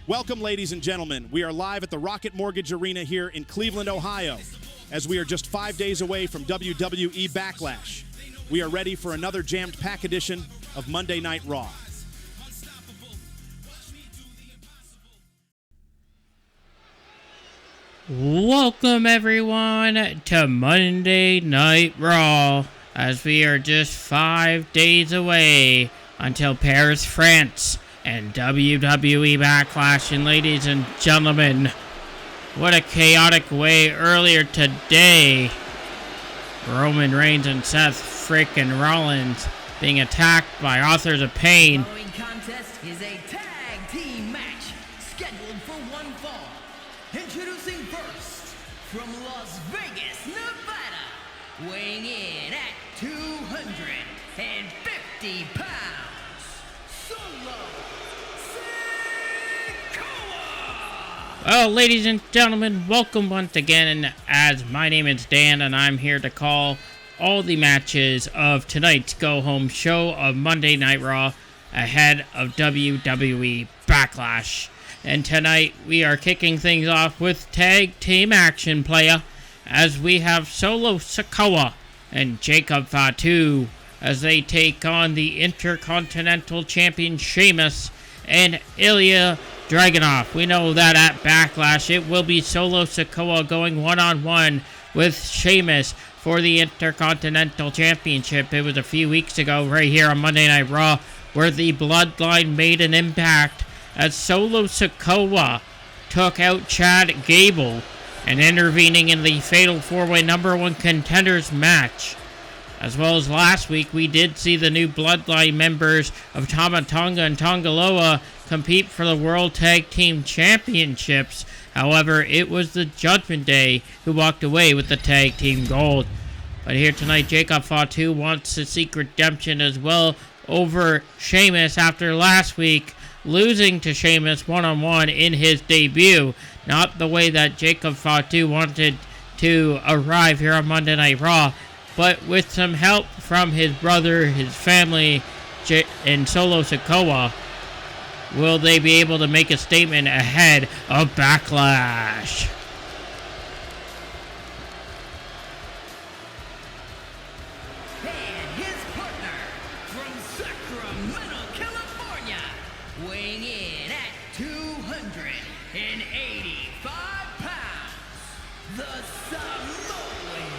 Welcome, ladies and gentlemen. We are live at the Rocket Mortgage Arena here in Cleveland, Ohio, as we are just 5 days away from WWE Backlash. We are ready for another jammed-pack edition of Monday Night Raw. Welcome, everyone, to Monday Night Raw, as we are just 5 days away until Paris, France, and WWE Backlash. And ladies and gentlemen, what a chaotic way earlier today. Roman Reigns and Seth freaking Rollins being attacked by Authors of Pain. The following contest is a tag team match scheduled for one fall. Introducing first, from Las Vegas, Nevada, weighing in at 250 pounds, Solo Sikoa! Well, ladies and gentlemen, welcome once again, as my name is Dan, and I'm here to call all the matches of tonight's go-home show of Monday Night Raw ahead of WWE Backlash. And tonight, we are kicking things off with tag team action, playa, as we have Solo Sikoa and Jacob Fatu as they take on the Intercontinental Champion Sheamus and Ilya Dragunov. We know that at Backlash, it will be Solo Sikoa going one-on-one with Sheamus for the Intercontinental Championship. It was a few weeks ago right here on Monday Night Raw where the Bloodline made an impact as Solo Sikoa took out Chad Gable and intervening in the Fatal 4-Way #1 Contenders match. As well as last week, we did see the new Bloodline members of Tama Tonga and Tongaloa compete for the World Tag Team Championships. However, it was the Judgment Day who walked away with the Tag Team Gold. But here tonight, Jacob Fatu wants to seek redemption as well over Sheamus after last week losing to Sheamus one-on-one in his debut. Not the way that Jacob Fatu wanted to arrive here on Monday Night Raw, but with some help from his brother, his family, and Solo Sikoa, will they be able to make a statement ahead of Backlash? And his partner from Sacramento, California, weighing in at 285 pounds, the Samoan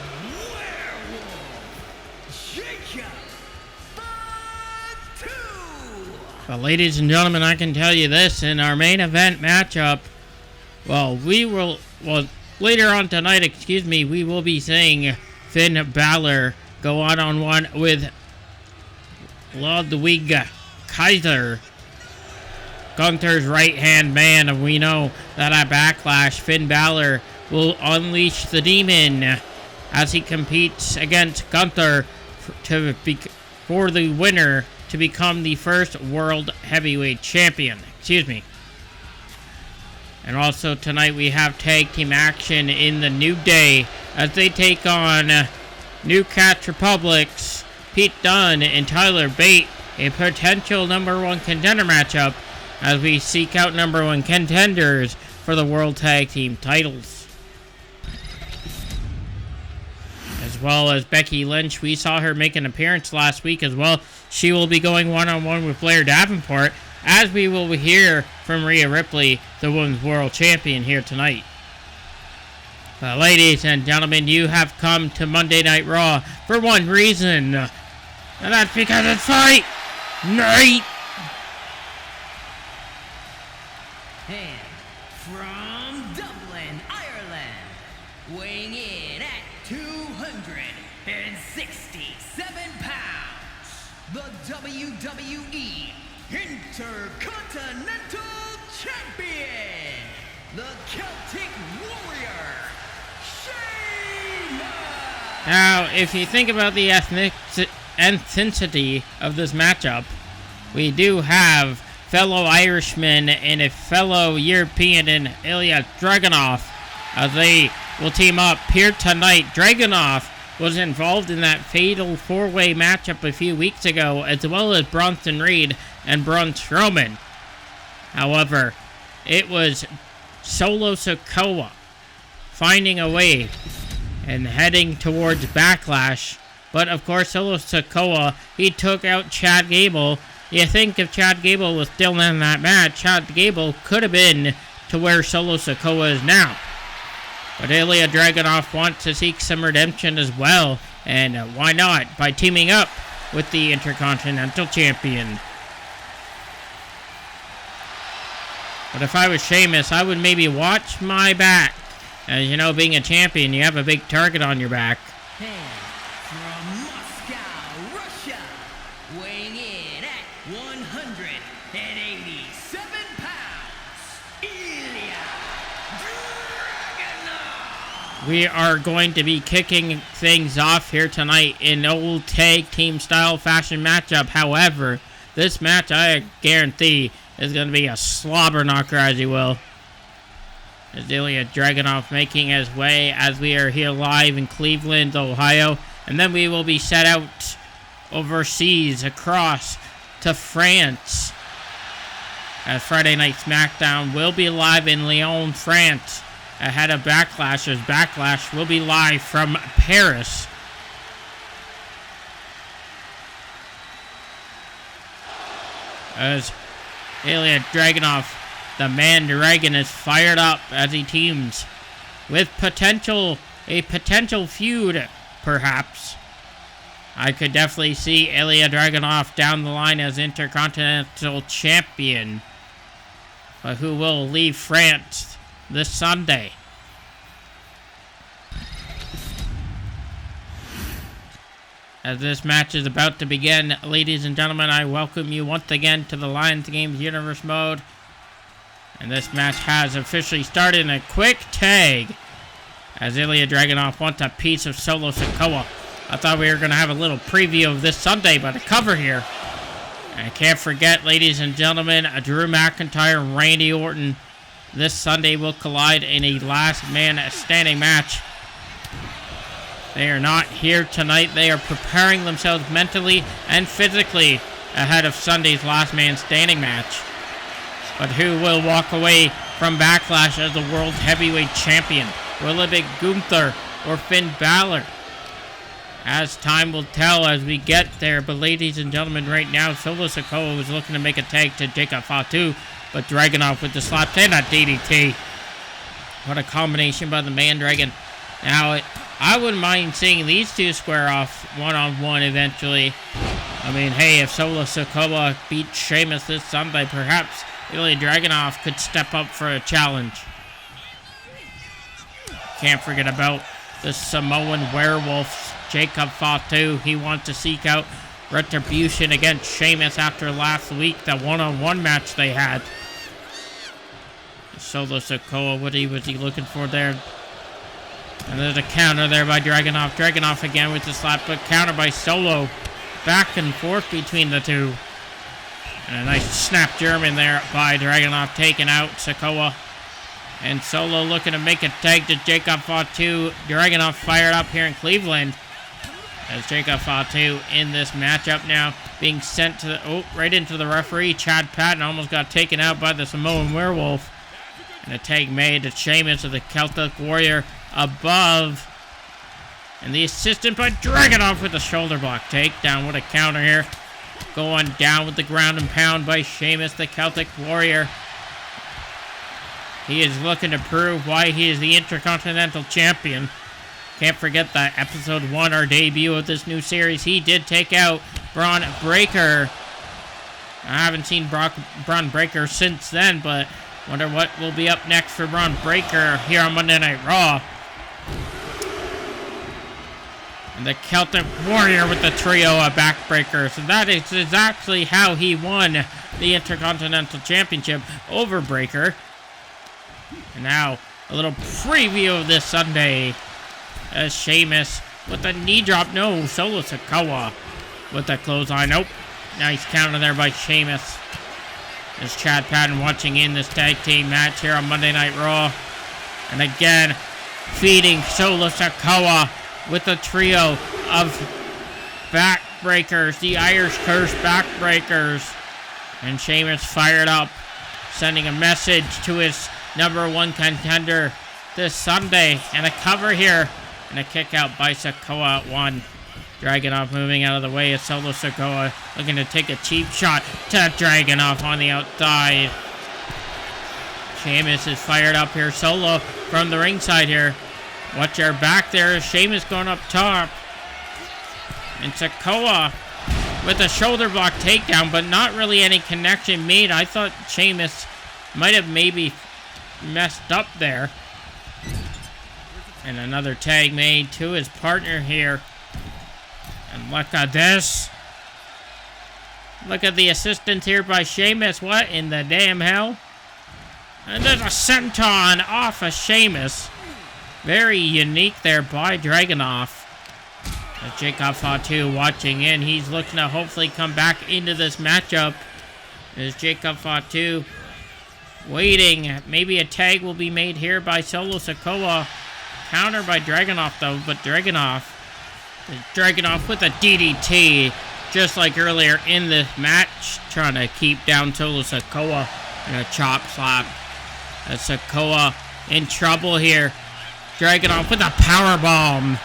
Werewolf, Jacob Fatu! Well, ladies and gentlemen, I can tell you this, in our main event matchup, later on tonight, we will be seeing Finn Balor go one-on-one with Ludwig Kaiser, Gunther's right-hand man, and we know that at Backlash, Finn Balor will unleash the demon as he competes against Gunther for the winner to become the first World Heavyweight Champion. And also tonight we have tag team action in the New Day as they take on New Catch Republic's Pete Dunne and Tyler Bate, a potential #1 contender matchup as we seek out #1 contenders for the World Tag Team titles. As well as Becky Lynch, we saw her make an appearance last week as well. She will be going one-on-one with Blair Davenport, as we will hear from Rhea Ripley, the Women's World Champion, here tonight. Ladies and gentlemen, you have come to Monday Night Raw for one reason, and that's because it's Fight Night! And from Dublin, Ireland, weighing in at 267 pounds, the WWE Intercontinental Champion, the Celtic Warrior, Sheamus! Now, if you think about the ethnicity of this matchup, we do have fellow Irishman and a fellow European in Ilya Dragunov. They will team up here tonight. Dragunov was involved in that fatal 4-way matchup a few weeks ago, as well as Bronson Reed and Braun Strowman. However, it was Solo Sikoa finding a way and heading towards Backlash. But of course, Solo Sikoa, he took out Chad Gable. You think if Chad Gable was still in that match, Chad Gable could have been to where Solo Sikoa is now. But Ilya Dragunov wants to seek some redemption as well. And why not? By teaming up with the Intercontinental Champion. But if I was Sheamus, I would maybe watch my back. As you know, being a champion, you have a big target on your back. And from Moscow, Russia, weighing in at 187 pounds, Ilya Dragunov. We are going to be kicking things off here tonight in old tag team style fashion matchup. However, this match, I guarantee, is going to be a slobber knocker, as you will. As Ilya Dragunov making his way as we are here live in Cleveland, Ohio. And then we will be set out overseas across to France. As Friday Night SmackDown will be live in Lyon, France, ahead of Backlash, as Backlash will be live from Paris. As Ilya Dragunov, the Man Dragon, is fired up as he teams with a potential feud, perhaps. I could definitely see Ilya Dragunov down the line as Intercontinental Champion. But who will leave France this Sunday? As this match is about to begin, ladies and gentlemen, I welcome you once again to the LyonsGamez Universe mode. And this match has officially started in a quick tag, as Ilya Dragunov wants a piece of Solo Sikoa. I thought we were going to have a little preview of this Sunday, but a cover here. And I can't forget, ladies and gentlemen, Drew McIntyre and Randy Orton this Sunday will collide in a last man standing match. They are not here tonight. They are preparing themselves mentally and physically ahead of Sunday's last man standing match. But who will walk away from Backlash as the World Heavyweight Champion? Will it be Gunther or Finn Balor? As time will tell as we get there. But ladies and gentlemen, right now, Solo Sikoa was looking to make a tag to Jacob Fatu, but Dragunov with the slap and a DDT. What a combination by the Man Dragon. Now, I wouldn't mind seeing these two square off one-on-one eventually. I mean, hey, if Solo Sikoa beat Sheamus this Sunday, perhaps Ilya Dragunov could step up for a challenge. Can't forget about the Samoan werewolf, Jacob Fatu. He wants to seek out retribution against Sheamus after last week, the one-on-one match they had. Solo Sikoa, what was he looking for there? And there's a counter there by Dragunov. Dragunov again with the slap, but counter by Solo. Back and forth between the two. And a nice snap German there by Dragunov, taking out Sikoa. And Solo looking to make a tag to Jacob Fatu. Dragunov fired up here in Cleveland. As Jacob Fatu in this matchup now, being sent to right into the referee. Chad Patton almost got taken out by the Samoan werewolf. And a tag made to Sheamus of the Celtic Warrior above. And the assistant by Dragunov with the shoulder block takedown. What a counter here. Going down with the ground and pound by Sheamus, the Celtic Warrior. He is looking to prove why he is the Intercontinental Champion. Can't forget that episode 1, our debut of this new series, he did take out Braun Breaker. I haven't seen Braun Breaker since then, but wonder what will be up next for Braun Breaker here on Monday Night Raw. And the Celtic Warrior with the trio of backbreakers. And that is exactly how he won the Intercontinental Championship over Breaker. And now, a little preview of this Sunday. As Sheamus with a knee drop. No, Solo Sikoa with that clothesline. Nope. Nice counter there by Sheamus. As Chad Patton watching in this tag team match here on Monday Night Raw. And again, feeding Solo Sikoa with a trio of backbreakers. The Irish Curse backbreakers. And Sheamus fired up. sending a message to his number one contender this Sunday. And a cover here. And a kick out by Sikoa at 1. Dragunov moving out of the way of Solo Sikoa, looking to take a cheap shot to Dragunov on the outside. Sheamus is fired up here. Solo from the ringside here. Watch our back there. Sheamus going up top. And Sikoa with a shoulder block takedown, but not really any connection made. I thought Sheamus might have maybe messed up there. And another tag made to his partner here. And look at this. Look at the assistance here by Sheamus. What in the damn hell? And there's a senton off of Sheamus. Very unique there by Dragunov. Jacob Fatu watching in. He's looking to hopefully come back into this matchup. There's Jacob Fatu waiting. Maybe a tag will be made here by Solo Sikoa. Counter by Dragunov though, but Dragunov with a DDT, just like earlier in the match, trying to keep down Solo Sikoa and a chop slap. Sikoa in trouble here. Dragunov with a power bomb.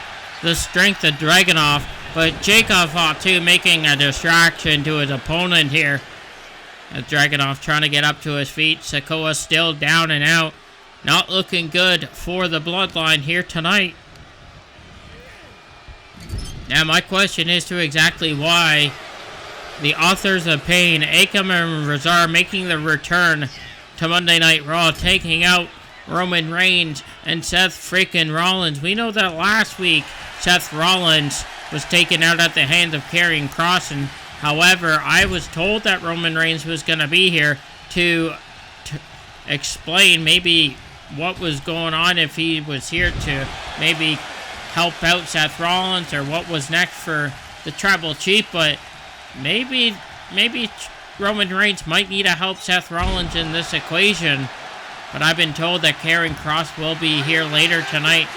The strength of Dragunov, but Jacob Fatu making a distraction to his opponent here. As Dragunov trying to get up to his feet. Sikoa still down and out. Not looking good for the Bloodline here tonight. Now my question is to exactly why the Authors of Pain, Akam and Razar, making the return to Monday Night Raw, taking out Roman Reigns and Seth freaking Rollins. We know that last week Seth Rollins was taken out at the hands of Karrion Kross, and however, I was told that Roman Reigns was going to be here to explain maybe what was going on, if he was here to maybe help out Seth Rollins or what was next for the Tribal Chief, but maybe Roman Reigns might need to help Seth Rollins in this equation. But I've been told that Karrion Kross will be here later tonight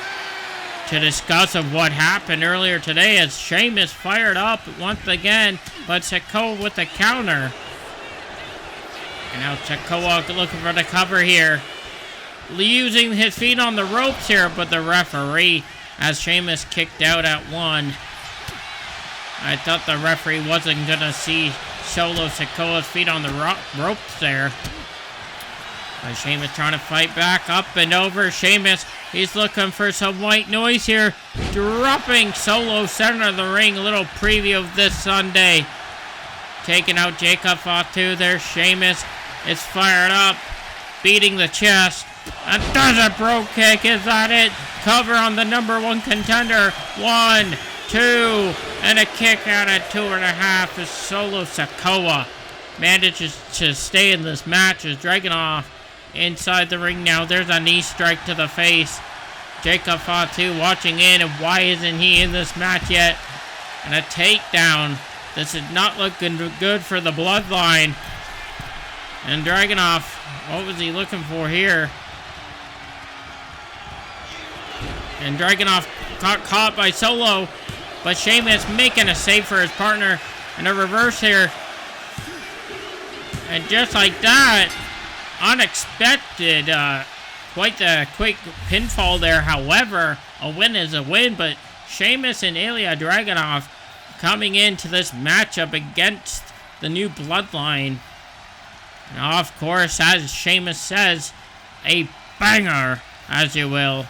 to discuss of what happened earlier today, as Sheamus fired up once again, but Sikoa with the counter. And now Sikoa looking for the cover here, using his feet on the ropes here, but the referee, as Sheamus kicked out at 1. I thought the referee wasn't going to see Solo Sikoa's feet on the ropes there. But Sheamus trying to fight back, up and over. Sheamus, he's looking for some white noise here. Dropping Solo center of the ring. A little preview of this Sunday. Taking out Jacob Fatu there. Sheamus is fired up. Beating the chest. And does a bro kick. Is that it? Cover on the number one contender. 1, 2. And a kick out at 2.5 is Solo Sikoa. Manages to stay in this match as Dragunov inside the ring now. There's a knee strike to the face. Jacob Fatu watching in, and why isn't he in this match yet? And a takedown. This is not looking good for the Bloodline. And Dragunov, what was he looking for here? And Dragunov got caught by Solo, but Sheamus making a save for his partner. And a reverse here. And just like that, unexpected, quite the quick pinfall there. However, a win is a win, but Sheamus and Ilya Dragunov coming into this matchup against the new Bloodline. And of course, as Sheamus says, a banger, as you will.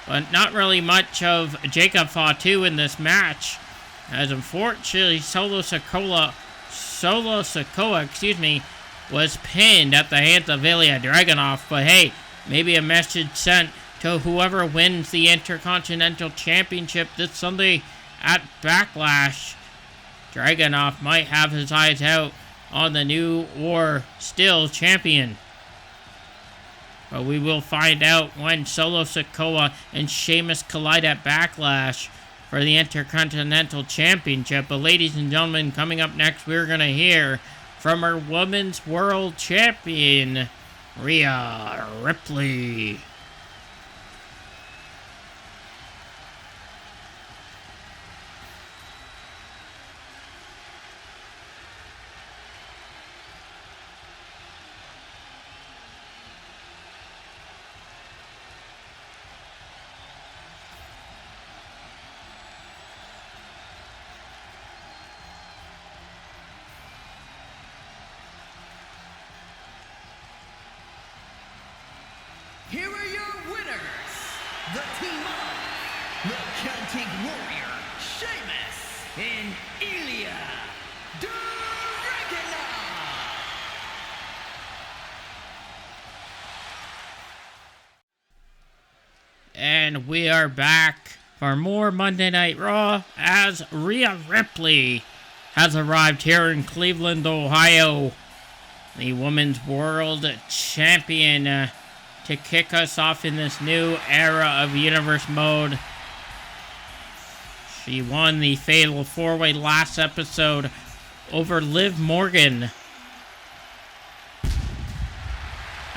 But not really much of Jacob Fatu in this match, as unfortunately Solo Sikoa, was pinned at the hands of Ilya Dragunov. But hey, maybe a message sent to whoever wins the Intercontinental Championship this Sunday at Backlash. Dragunov might have his eyes out on the new or still champion. But we will find out when Solo Sikoa and Sheamus collide at Backlash for the Intercontinental Championship. But ladies and gentlemen, coming up next, we're going to hear from our Women's World Champion, Rhea Ripley. here are your winners. The team of the Celtic Warrior, Sheamus and Ilya Dragunov. And we are back for more Monday Night Raw as Rhea Ripley has arrived here in Cleveland, Ohio. The Women's World Champion to kick us off in this new era of Universe Mode. She won the Fatal 4-Way last episode over Liv Morgan,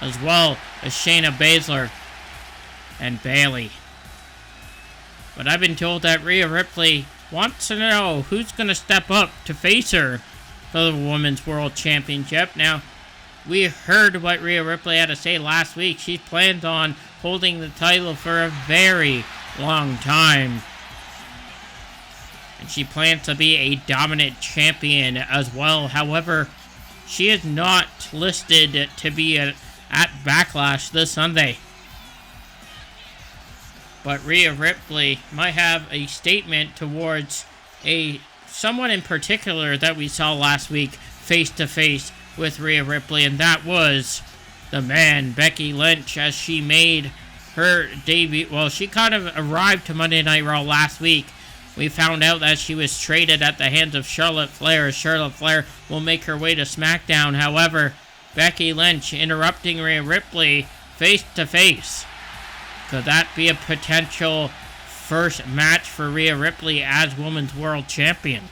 as well as Shayna Baszler and Bayley. But I've been told that Rhea Ripley wants to know who's going to step up to face her for the Women's World Championship. Now, we heard what Rhea Ripley had to say last week. She plans on holding the title for a very long time. And she plans to be a dominant champion as well. However, she is not listed to be at Backlash this Sunday. But Rhea Ripley might have a statement towards someone in particular that we saw last week face-to-face with Rhea Ripley, and that was the man, Becky Lynch, as she made her debut. Well, she kind of arrived to Monday Night Raw last week. We found out that she was traded at the hands of Charlotte Flair. Charlotte Flair will make her way to SmackDown. However, Becky Lynch interrupting Rhea Ripley face-to-face. Could that be a potential first match for Rhea Ripley as Women's World Champion?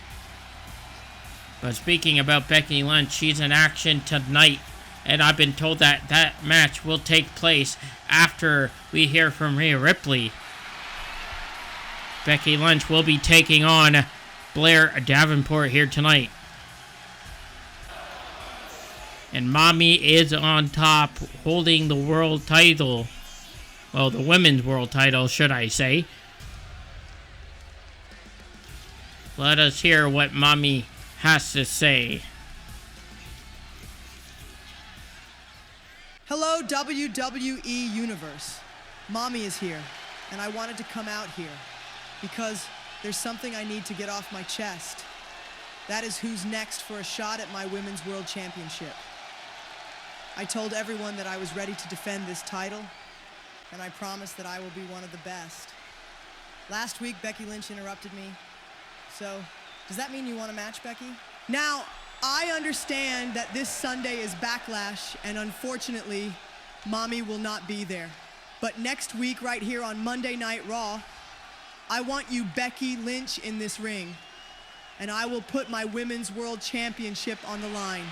But speaking about Becky Lynch, she's in action tonight. And I've been told that that match will take place after we hear from Rhea Ripley. Becky Lynch will be taking on Blair Davenport here tonight. And Mommy is on top, holding the world title. Well, the Women's World title, should I say. Let us hear what Mommy has to say. Hello, WWE Universe. Mommy is here, and I wanted to come out here because there's something I need to get off my chest. That is who's next for a shot at my Women's World Championship. I told everyone that I was ready to defend this title, and I promised that I will be one of the best. Last week, Becky Lynch interrupted me. So, does that mean you want a match, Becky? Now, I understand that this Sunday is Backlash, and unfortunately, Mommy will not be there. But next week, right here on Monday Night Raw, I want you, Becky Lynch, in this ring. And I will put my Women's World Championship on the line.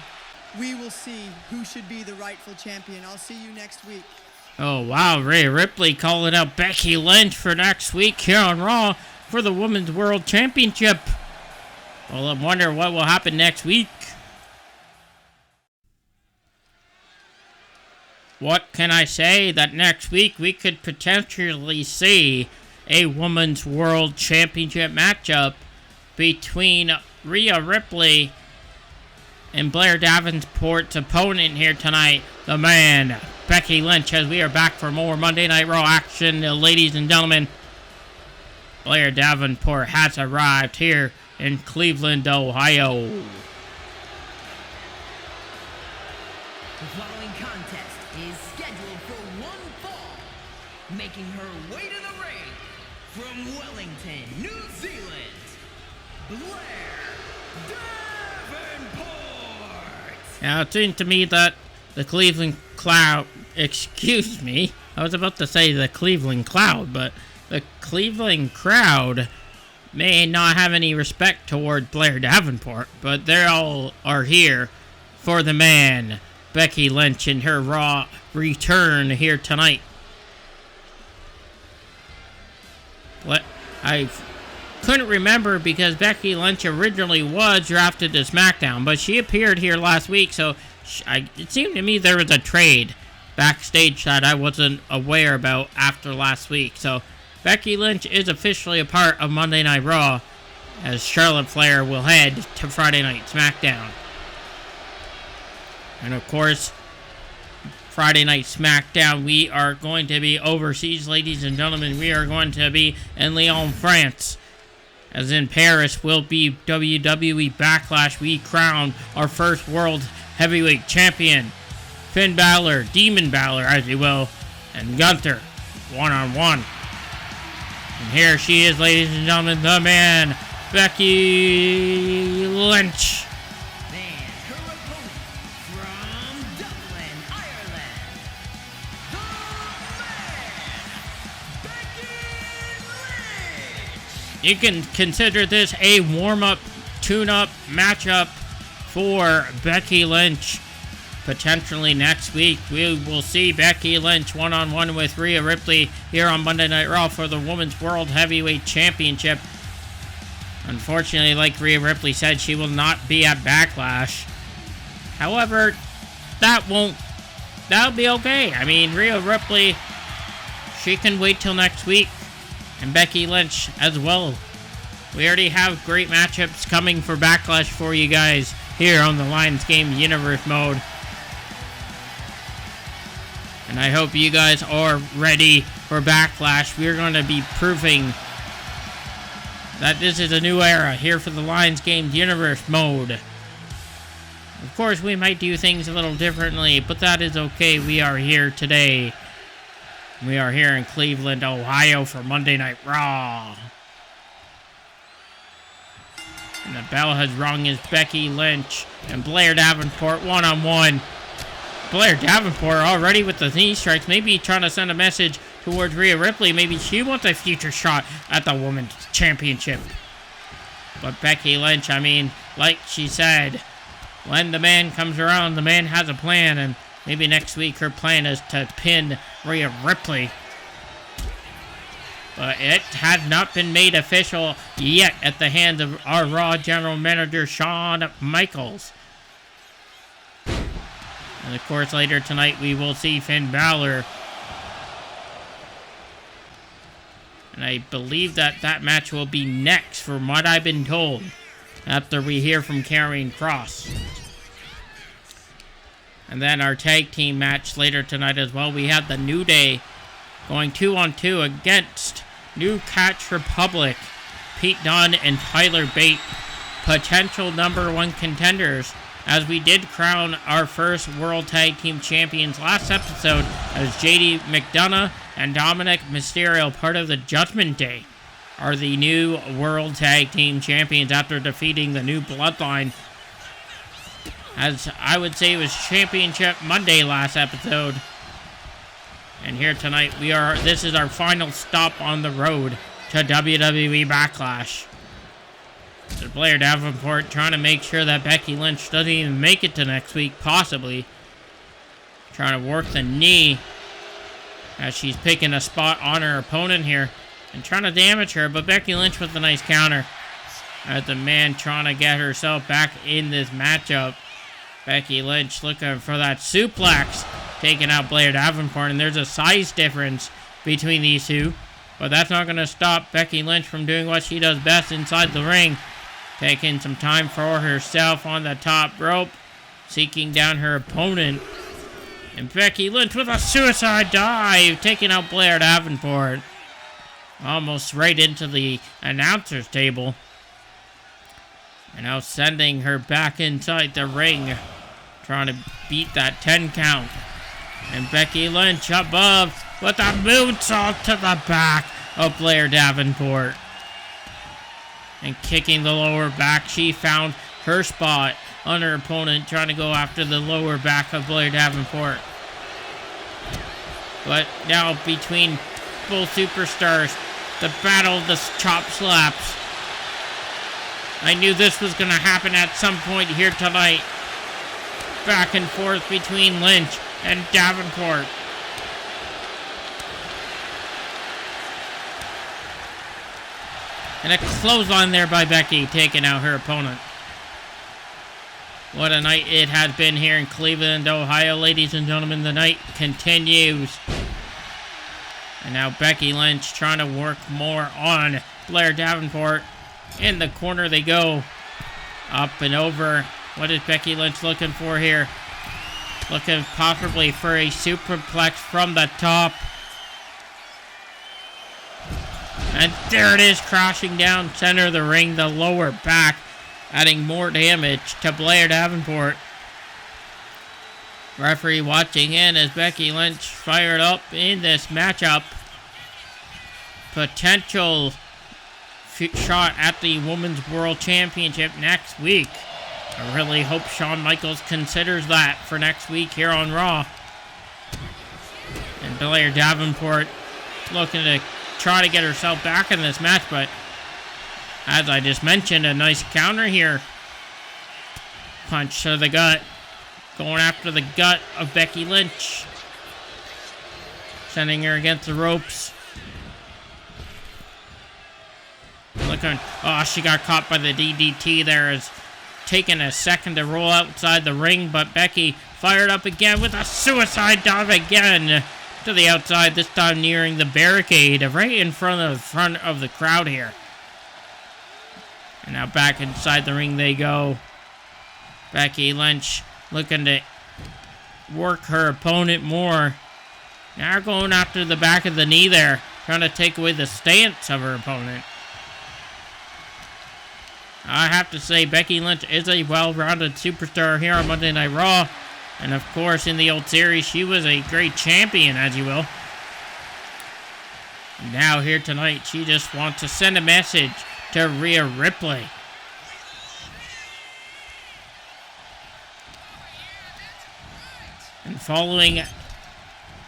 We will see who should be the rightful champion. I'll see you next week. Oh, wow. Rhea Ripley calling out Becky Lynch for next week here on Raw for the Women's World Championship. Well, I wonder what will happen next week. What can I say? That next week we could potentially see a Women's World Championship matchup between Rhea Ripley and Blair Davenport's opponent here tonight, the man, Becky Lynch, as we are back for more Monday Night Raw action. Ladies and gentlemen, Blair Davenport has arrived here in Cleveland, Ohio. The following contest is scheduled for one fall, making her way to the ring from Wellington, New Zealand, Blair Davenport. Now, it seemed to me that the Cleveland Cloud, excuse me, I was about to say the Cleveland Cloud, but the Cleveland crowd may not have any respect toward Blair Davenport, but they all are here for the man, Becky Lynch, in her Raw return here tonight. I couldn't remember because Becky Lynch originally was drafted to SmackDown, but she appeared here last week, so it seemed to me there was a trade backstage that I wasn't aware about after last week. So Becky Lynch is officially a part of Monday Night Raw, as Charlotte Flair will head to Friday Night SmackDown. And of course, Friday Night SmackDown. We are going to be overseas, ladies and gentlemen. We are going to be in Lyon, France. As in Paris will be WWE Backlash. We crown our first World Heavyweight Champion. Finn Balor, Demon Balor, as you will, and Gunther, one-on-one. And here she is, ladies and gentlemen, the man, Becky Lynch. And her opponent from Dublin, Ireland, the man, Becky Lynch. You can consider this a warm-up, tune-up matchup for Becky Lynch. Potentially next week, we will see Becky Lynch one-on-one with Rhea Ripley here on Monday Night Raw for the Women's World Heavyweight Championship. Unfortunately, like Rhea Ripley said, she will not be at Backlash. However, that'll be okay. I mean, Rhea Ripley, she can wait till next week. And Becky Lynch as well. We already have great matchups coming for Backlash for you guys here on the LyonsGamez Universe mode. And I hope you guys are ready for Backlash. We're going to be proving that this is a new era here for the LyonsGamez Universe mode. Of course, we might do things a little differently, but that is okay. We are here today. We are here in Cleveland, Ohio for Monday Night Raw. And the bell has rung as Becky Lynch and Blair Davenport one-on-one. Blair Davenport already with the knee strikes, maybe trying to send a message towards Rhea Ripley. Maybe she wants a future shot at the Women's Championship. But Becky Lynch, I mean, like she said, when the man comes around, the man has a plan, and maybe next week her plan is to pin Rhea Ripley. But it had not been made official yet at the hands of our Raw General Manager, Shawn Michaels. And of course, later tonight, we will see Finn Balor. And I believe that match will be next, from what I've been told, after we hear from Karrion Kross. And then our tag team match later tonight as well. We have the New Day going 2-on-2 against New Catch Republic. Pete Dunne and Tyler Bate, potential #1 contenders, as we did crown our first World Tag Team Champions last episode as JD McDonough and Dominic Mysterio, part of the Judgment Day, are the new World Tag Team Champions after defeating the New Bloodline. As I would say, it was Championship Monday last episode. And here tonight, this is our final stop on the road to WWE Backlash. So Blair Davenport trying to make sure that Becky Lynch doesn't even make it to next week, possibly. Trying to work the knee as she's picking a spot on her opponent here and trying to damage her, but Becky Lynch with a nice counter. As the man trying to get herself back in this matchup. Becky Lynch looking for that suplex, taking out Blair Davenport, and there's a size difference between these two. But that's not going to stop Becky Lynch from doing what she does best inside the ring. Taking some time for herself on the top rope, seeking down her opponent. And Becky Lynch with a suicide dive, taking out Blair Davenport. Almost right into the announcer's table. And now sending her back inside the ring, trying to beat that 10 count. And Becky Lynch above with a moonsault to the back of Blair Davenport. And kicking the lower back, she found her spot on her opponent, trying to go after the lower back of Blair Davenport. But now between both superstars, the battle of the chop slaps. I knew this was going to happen at some point here tonight. Back and forth between Lynch and Davenport. And a clothesline there by Becky, taking out her opponent. What a night it has been here in Cleveland, Ohio. Ladies and gentlemen, the night continues. And now Becky Lynch trying to work more on Blair Davenport. In the corner they go. Up and over. What is Becky Lynch looking for here? Looking possibly for a superplex from the top. And there it is, crashing down center of the ring, the lower back, adding more damage to Blair Davenport. Referee watching in as Becky Lynch fired up in this matchup. Potential shot at the Women's World Championship next week. I really hope Shawn Michaels considers that for next week here on Raw. And Blair Davenport looking to try to get herself back in this match, but as I just mentioned, a nice counter here. Punch to the gut. Going after the gut of Becky Lynch. Sending her against the ropes. Looking, oh, she got caught by the DDT there. Is taking a second to roll outside the ring, but Becky fired up again with a suicide dive again to the outside, this time nearing the barricade right in front of the crowd here. And now back inside the ring they go. Becky Lynch looking to work her opponent more. Now going after the back of the knee there, trying to take away the stance of her opponent. I have to say, Becky Lynch is a well-rounded superstar here on Monday Night Raw. And of course, in the old series, she was a great champion, as you will. Now here tonight, she just wants to send a message to Rhea Ripley. And following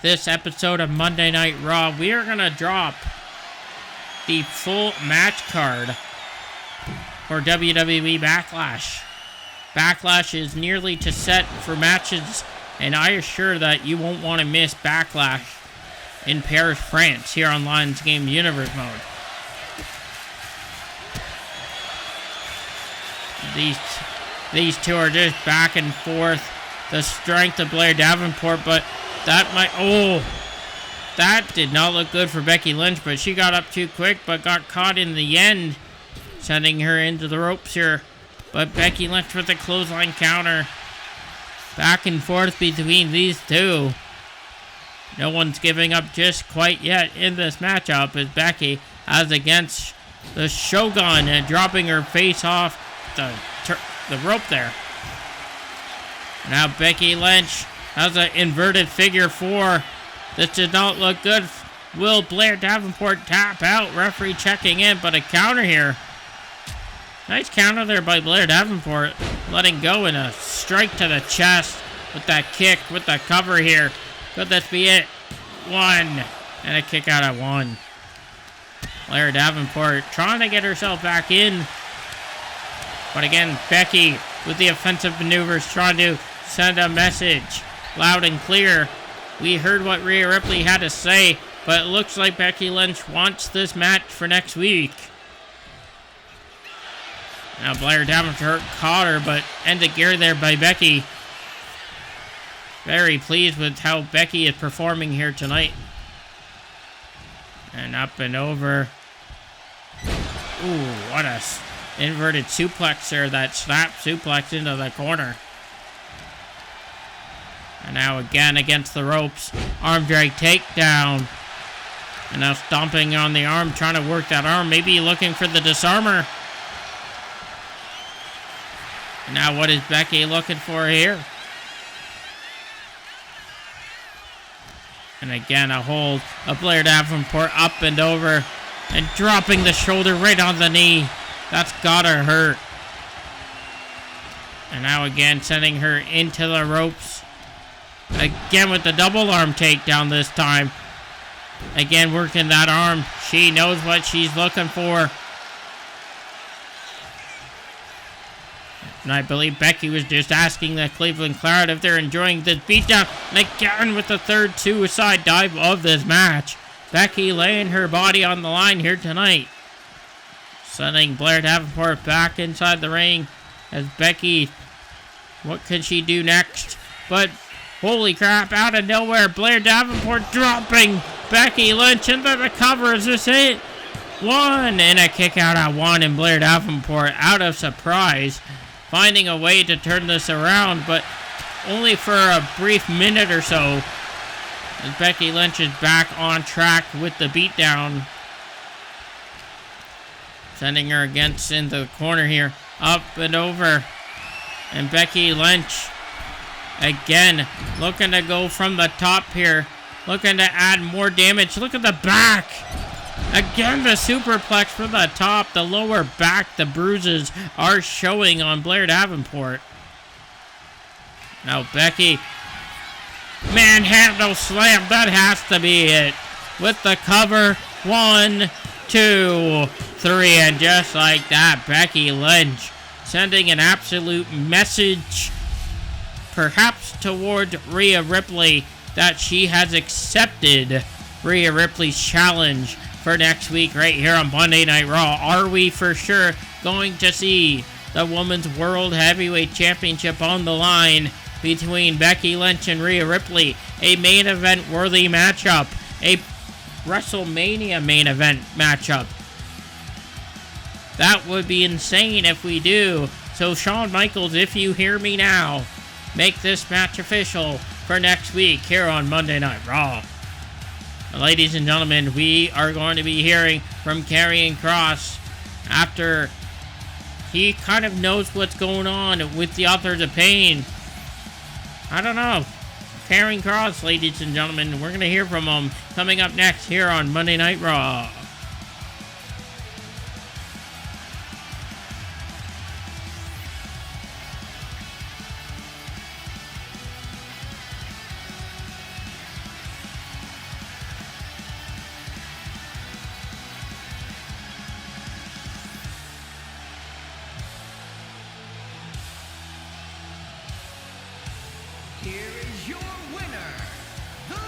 this episode of Monday Night Raw, we are going to drop the full match card for WWE Backlash. Backlash is nearly to set for matches, and I assure that you won't want to miss Backlash in Paris, France, here on LyonsGamez Universe mode. These two are just back and forth. The strength of Blair Davenport, but that might... Oh! That did not look good for Becky Lynch, but she got up too quick, but got caught in the end, sending her into the ropes here. But Becky Lynch with a clothesline counter. Back and forth between these two. No one's giving up just quite yet in this matchup as Becky as against the Shogun and dropping her face off the rope there. Now Becky Lynch has an inverted figure four. This did not look good. Will Blair Davenport tap out? Referee checking in, but a counter here. Nice counter there by Blair Davenport. Letting go and a strike to the chest with that kick with the cover here. Could this be it? One. And a kick out at one. Blair Davenport trying to get herself back in. But again, Becky with the offensive maneuvers trying to send a message loud and clear. We heard what Rhea Ripley had to say, but it looks like Becky Lynch wants this match for next week. Now Blair Davenport caught her, but ended gear there by Becky. Very pleased with how Becky is performing here tonight. And up and over. Ooh, what a inverted suplex there. That snap suplex into the corner. And now again against the ropes. Arm drag takedown. And now stomping on the arm, trying to work that arm. Maybe looking for the disarmer. And now what is Becky looking for here? And again a hold of Blair Davenport up and over. And dropping the shoulder right on the knee. That's gotta hurt. And now again sending her into the ropes. Again with the double arm takedown this time. Again working that arm. She knows what she's looking for. And I believe Becky was just asking the Cleveland crowd if they're enjoying this beatdown. And again with the third suicide dive of this match. Becky laying her body on the line here tonight. Sending Blair Davenport back inside the ring. As Becky, what can she do next? But holy crap, out of nowhere, Blair Davenport dropping Becky Lynch into the cover. Is this it? One, and a kick out at one, and Blair Davenport out of surprise, finding a way to turn this around. But only for a brief minute or so, as Becky Lynch is back on track with the beatdown. Sending her against into the corner here. Up and over. And Becky Lynch, again, looking to go from the top here. Looking to add more damage. Look at the back. Again, the superplex from the top. The lower back, the bruises are showing on Blair Davenport. Now Becky, manhandle slam. That has to be it. With the cover. 1, 2, 3. And just like that, Becky Lynch sending an absolute message, perhaps towards Rhea Ripley, that she has accepted Rhea Ripley's challenge for next week right here on Monday Night Raw. Are we for sure going to see the Women's World Heavyweight Championship on the line between Becky Lynch and Rhea Ripley? A main event worthy matchup. A WrestleMania main event matchup. That would be insane if we do. So Shawn Michaels, if you hear me now, make this match official for next week here on Monday Night Raw. Ladies and gentlemen, we are going to be hearing from Karrion Kross after he kind of knows what's going on with the Authors of Pain. I don't know. Karrion Kross, ladies and gentlemen, we're going to hear from him coming up next here on Monday Night Raw. Here is your winner, the man,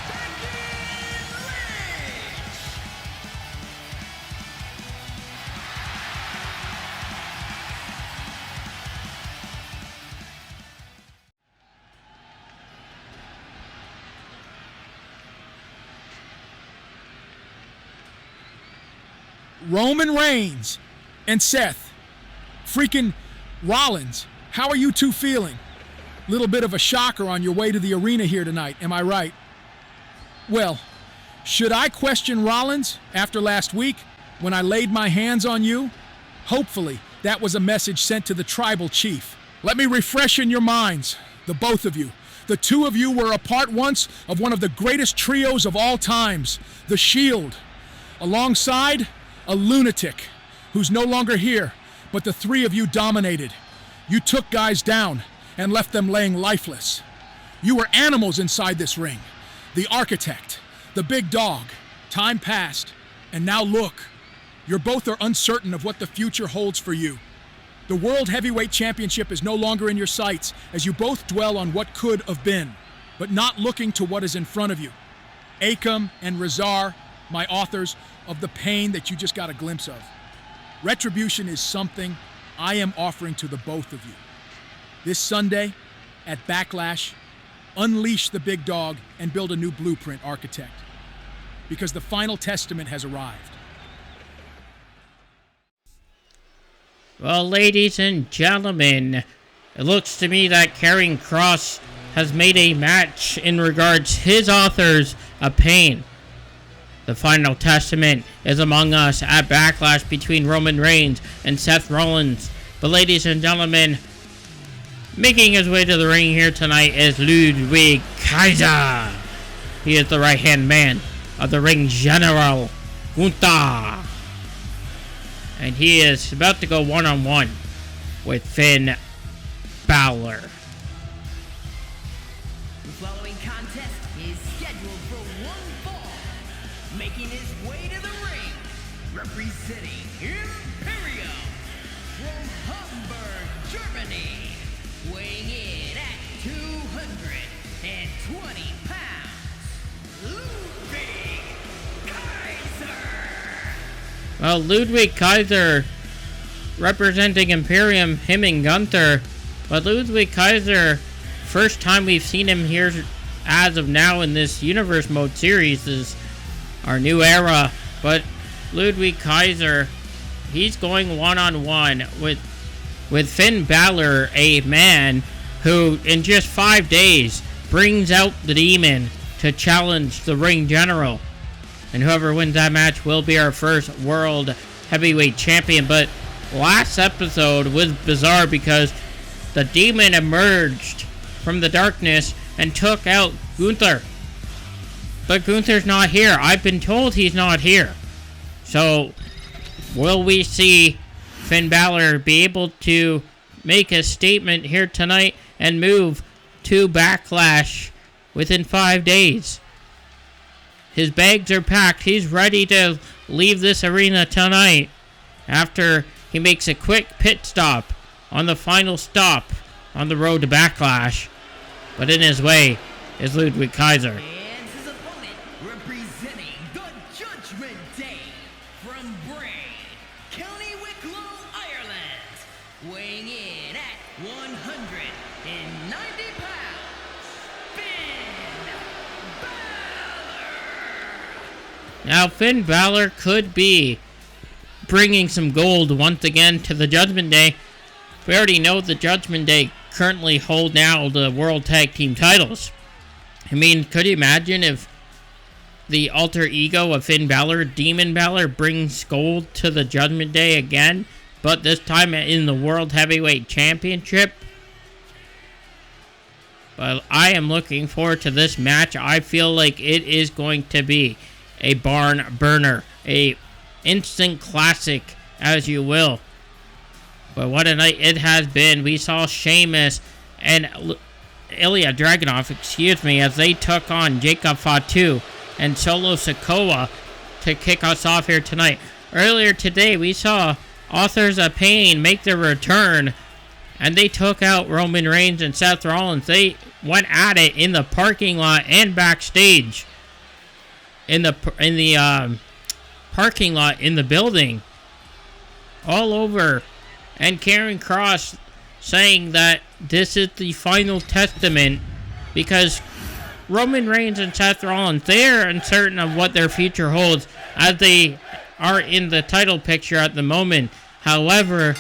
Becky Lynch. Roman Reigns and Seth freaking Rollins. How are you two feeling? Little bit of a shocker on your way to the arena here tonight, am I right? Well, should I question Rollins after last week when I laid my hands on you? Hopefully, that was a message sent to the tribal chief. Let me refresh in your minds, the both of you. The two of you were a part once of one of the greatest trios of all times, The Shield, alongside a lunatic who's no longer here, but the three of you dominated. You took guys down and left them laying lifeless. You were animals inside this ring. The Architect, the Big Dog. Time passed, and now look. You both are uncertain of what the future holds for you. The World Heavyweight Championship is no longer in your sights as you both dwell on what could have been, but not looking to what is in front of you. Akam and Razar, my authors of the pain that you just got a glimpse of. Retribution is something I am offering to the both of you. This Sunday at Backlash, unleash the Big Dog and build a new blueprint, Architect, because the final testament has arrived. Well, ladies and gentlemen, it looks to me that Karrion Kross has made a match in regards his Authors of Pain. The final testament is among us at Backlash between Roman Reigns and Seth Rollins. But ladies and gentlemen, making his way to the ring here tonight is Ludwig Kaiser. He is the right-hand man of the ring general, Gunther. And he is about to go one-on-one with Finn Balor. The following contest is scheduled for one fall. Making his way to the ring, representing Imperium from Hamburg, Germany, weighing in at 220 pounds, Ludwig Kaiser. Well, Ludwig Kaiser representing Imperium, him and Gunther. But Ludwig Kaiser, first time we've seen him here as of now in this Universe Mode series, is our new era. But Ludwig Kaiser, he's going one-on-one with with Finn Balor, a man who in just 5 days brings out the Demon to challenge the Ring General. And whoever wins that match will be our first World Heavyweight Champion. But last episode was bizarre because the Demon emerged from the darkness and took out Gunther. But Gunther's not here. I've been told he's not here. So, will we see Finn Balor be able to make a statement here tonight and move to Backlash within 5 days? His bags are packed. He's ready to leave this arena tonight after he makes a quick pit stop on the final stop on the road to Backlash. But in his way is Ludwig Kaiser. And his opponent, representing the Judgment Day from Bray, County Wicklow, Ireland, weighing in at 190 pounds, Finn Balor. Now, Finn Balor could be bringing some gold once again to the Judgment Day. We already know the Judgment Day currently hold now the World Tag Team titles. I mean, could you imagine if the alter ego of Finn Balor, Demon Balor, brings gold to the Judgment Day again, but this time in the World Heavyweight Championship? But I am looking forward to this match. I feel like it is going to be a barn burner, a instant classic, as you will. But what a night it has been. We saw Sheamus and Ilya Dragunov, as they took on Jacob Fatu and Solo Sikoa to kick us off here tonight. Earlier today, we saw Authors of Pain make their return, and they took out Roman Reigns and Seth Rollins. They went at it in the parking lot and backstage. In the parking lot in the building. All over. And Karen Cross saying that this is the final testament because Roman Reigns and Seth Rollins, they're uncertain of what their future holds as they are in the title picture at the moment. However,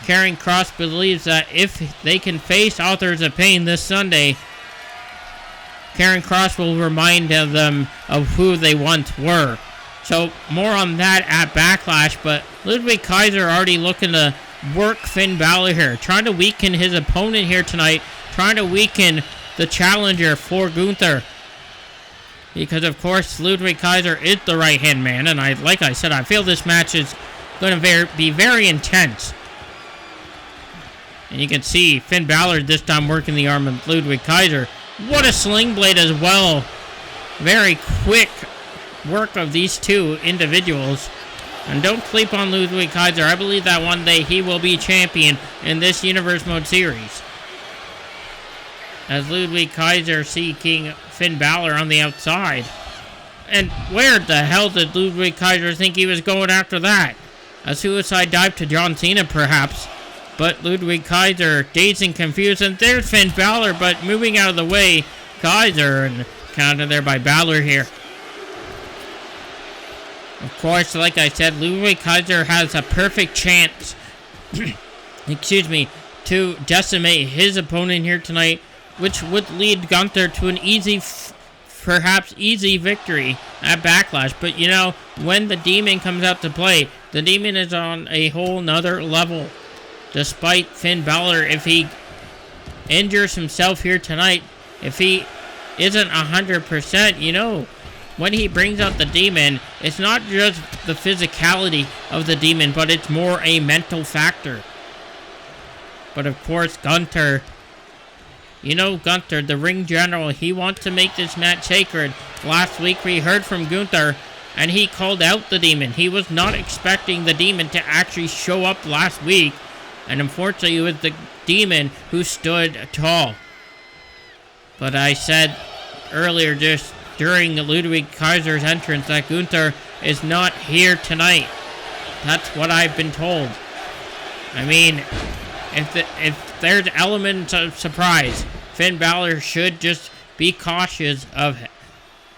Karen Cross believes that if they can face Authors of Pain this Sunday, Karen Cross will remind them of who they once were. So, more on that at Backlash, but Ludwig Kaiser already looking to work Finn Balor here, trying to weaken his opponent here tonight, trying to weaken the challenger for Gunther. Because, of course, Ludwig Kaiser is the right-hand man, and like I said, I feel this match is going to be very intense. And you can see Finn Balor this time working the arm of Ludwig Kaiser. What a sling blade as well. Very quick work of these two individuals. And don't sleep on Ludwig Kaiser. I believe that one day he will be champion in this Universe Mode series. As Ludwig Kaiser seeking Finn Balor on the outside. And where the hell did Ludwig Kaiser think he was going after that? A suicide dive to John Cena, perhaps. But Ludwig Kaiser, dazed and confused. And there's Finn Balor, but moving out of the way, Kaiser. And counted there by Balor here. Of course, like I said, Ludwig Kaiser has a perfect chance, to decimate his opponent here tonight, which would lead Gunther to an perhaps easy victory at Backlash. But, you know, when the Demon comes out to play, the Demon is on a whole nother level. Despite Finn Balor, if he injures himself here tonight, if he isn't 100%, you know, when he brings out the Demon, it's not just the physicality of the Demon, but it's more a mental factor. But of course, Gunther, you know Gunther, the Ring General, he wants to make this match sacred. Last week we heard from Gunther, and he called out the Demon. He was not expecting the Demon to actually show up last week, and unfortunately it was the Demon who stood tall. But I said earlier, just during Ludwig Kaiser's entrance, that Gunther is not here tonight. That's what I've been told. I mean, if there's elements of surprise, Finn Balor should just be cautious of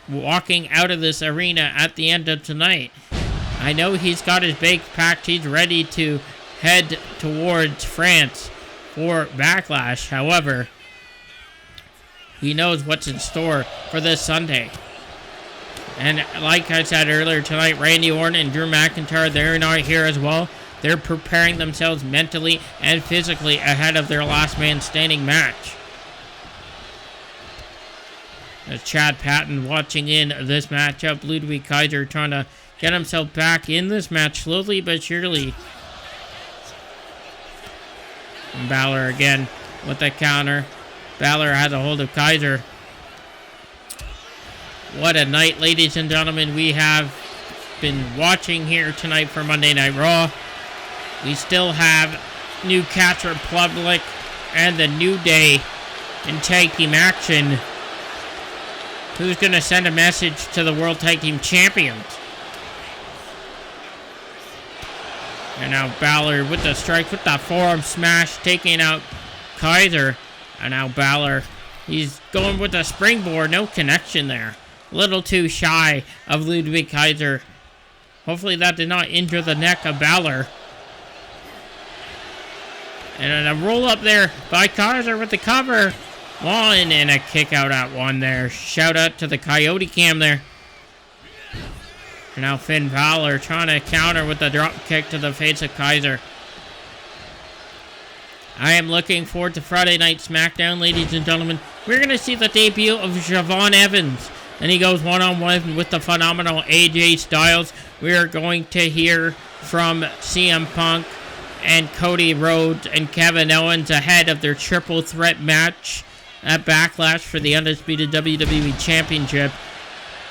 walking out of this arena at the end of tonight. I know he's got his bags packed. He's ready to head towards France for Backlash. However, he knows what's in store for this Sunday. And like I said earlier tonight, Randy Orton and Drew McIntyre, they're not here as well. They're preparing themselves mentally and physically ahead of their last man standing match. As Chad Patton watching in this matchup, Ludwig Kaiser trying to get himself back in this match slowly but surely. And Balor again with the counter. Balor has a hold of Kaiser. What a night, ladies and gentlemen, we have been watching here tonight for Monday Night Raw. We still have New Catch Republic and the New Day in tag team action. Who's going to send a message to the World Tag Team Champions? And now Balor with the strike, with the forearm smash, taking out Kaiser. And now Balor, he's going with the springboard, no connection there. A little too shy of Ludwig Kaiser. Hopefully that did not injure the neck of Balor. And a roll up there by Kaiser with the cover. One, and a kick out at one there. Shout out to the Coyote Cam there. And now Finn Balor trying to counter with the drop kick to the face of Kaiser. I am looking forward to Friday Night SmackDown, ladies and gentlemen. We're going to see the debut of Javon Evans. And he goes one-on-one with the phenomenal AJ Styles. We are going to hear from CM Punk and Cody Rhodes and Kevin Owens ahead of their triple threat match at Backlash for the undisputed WWE Championship.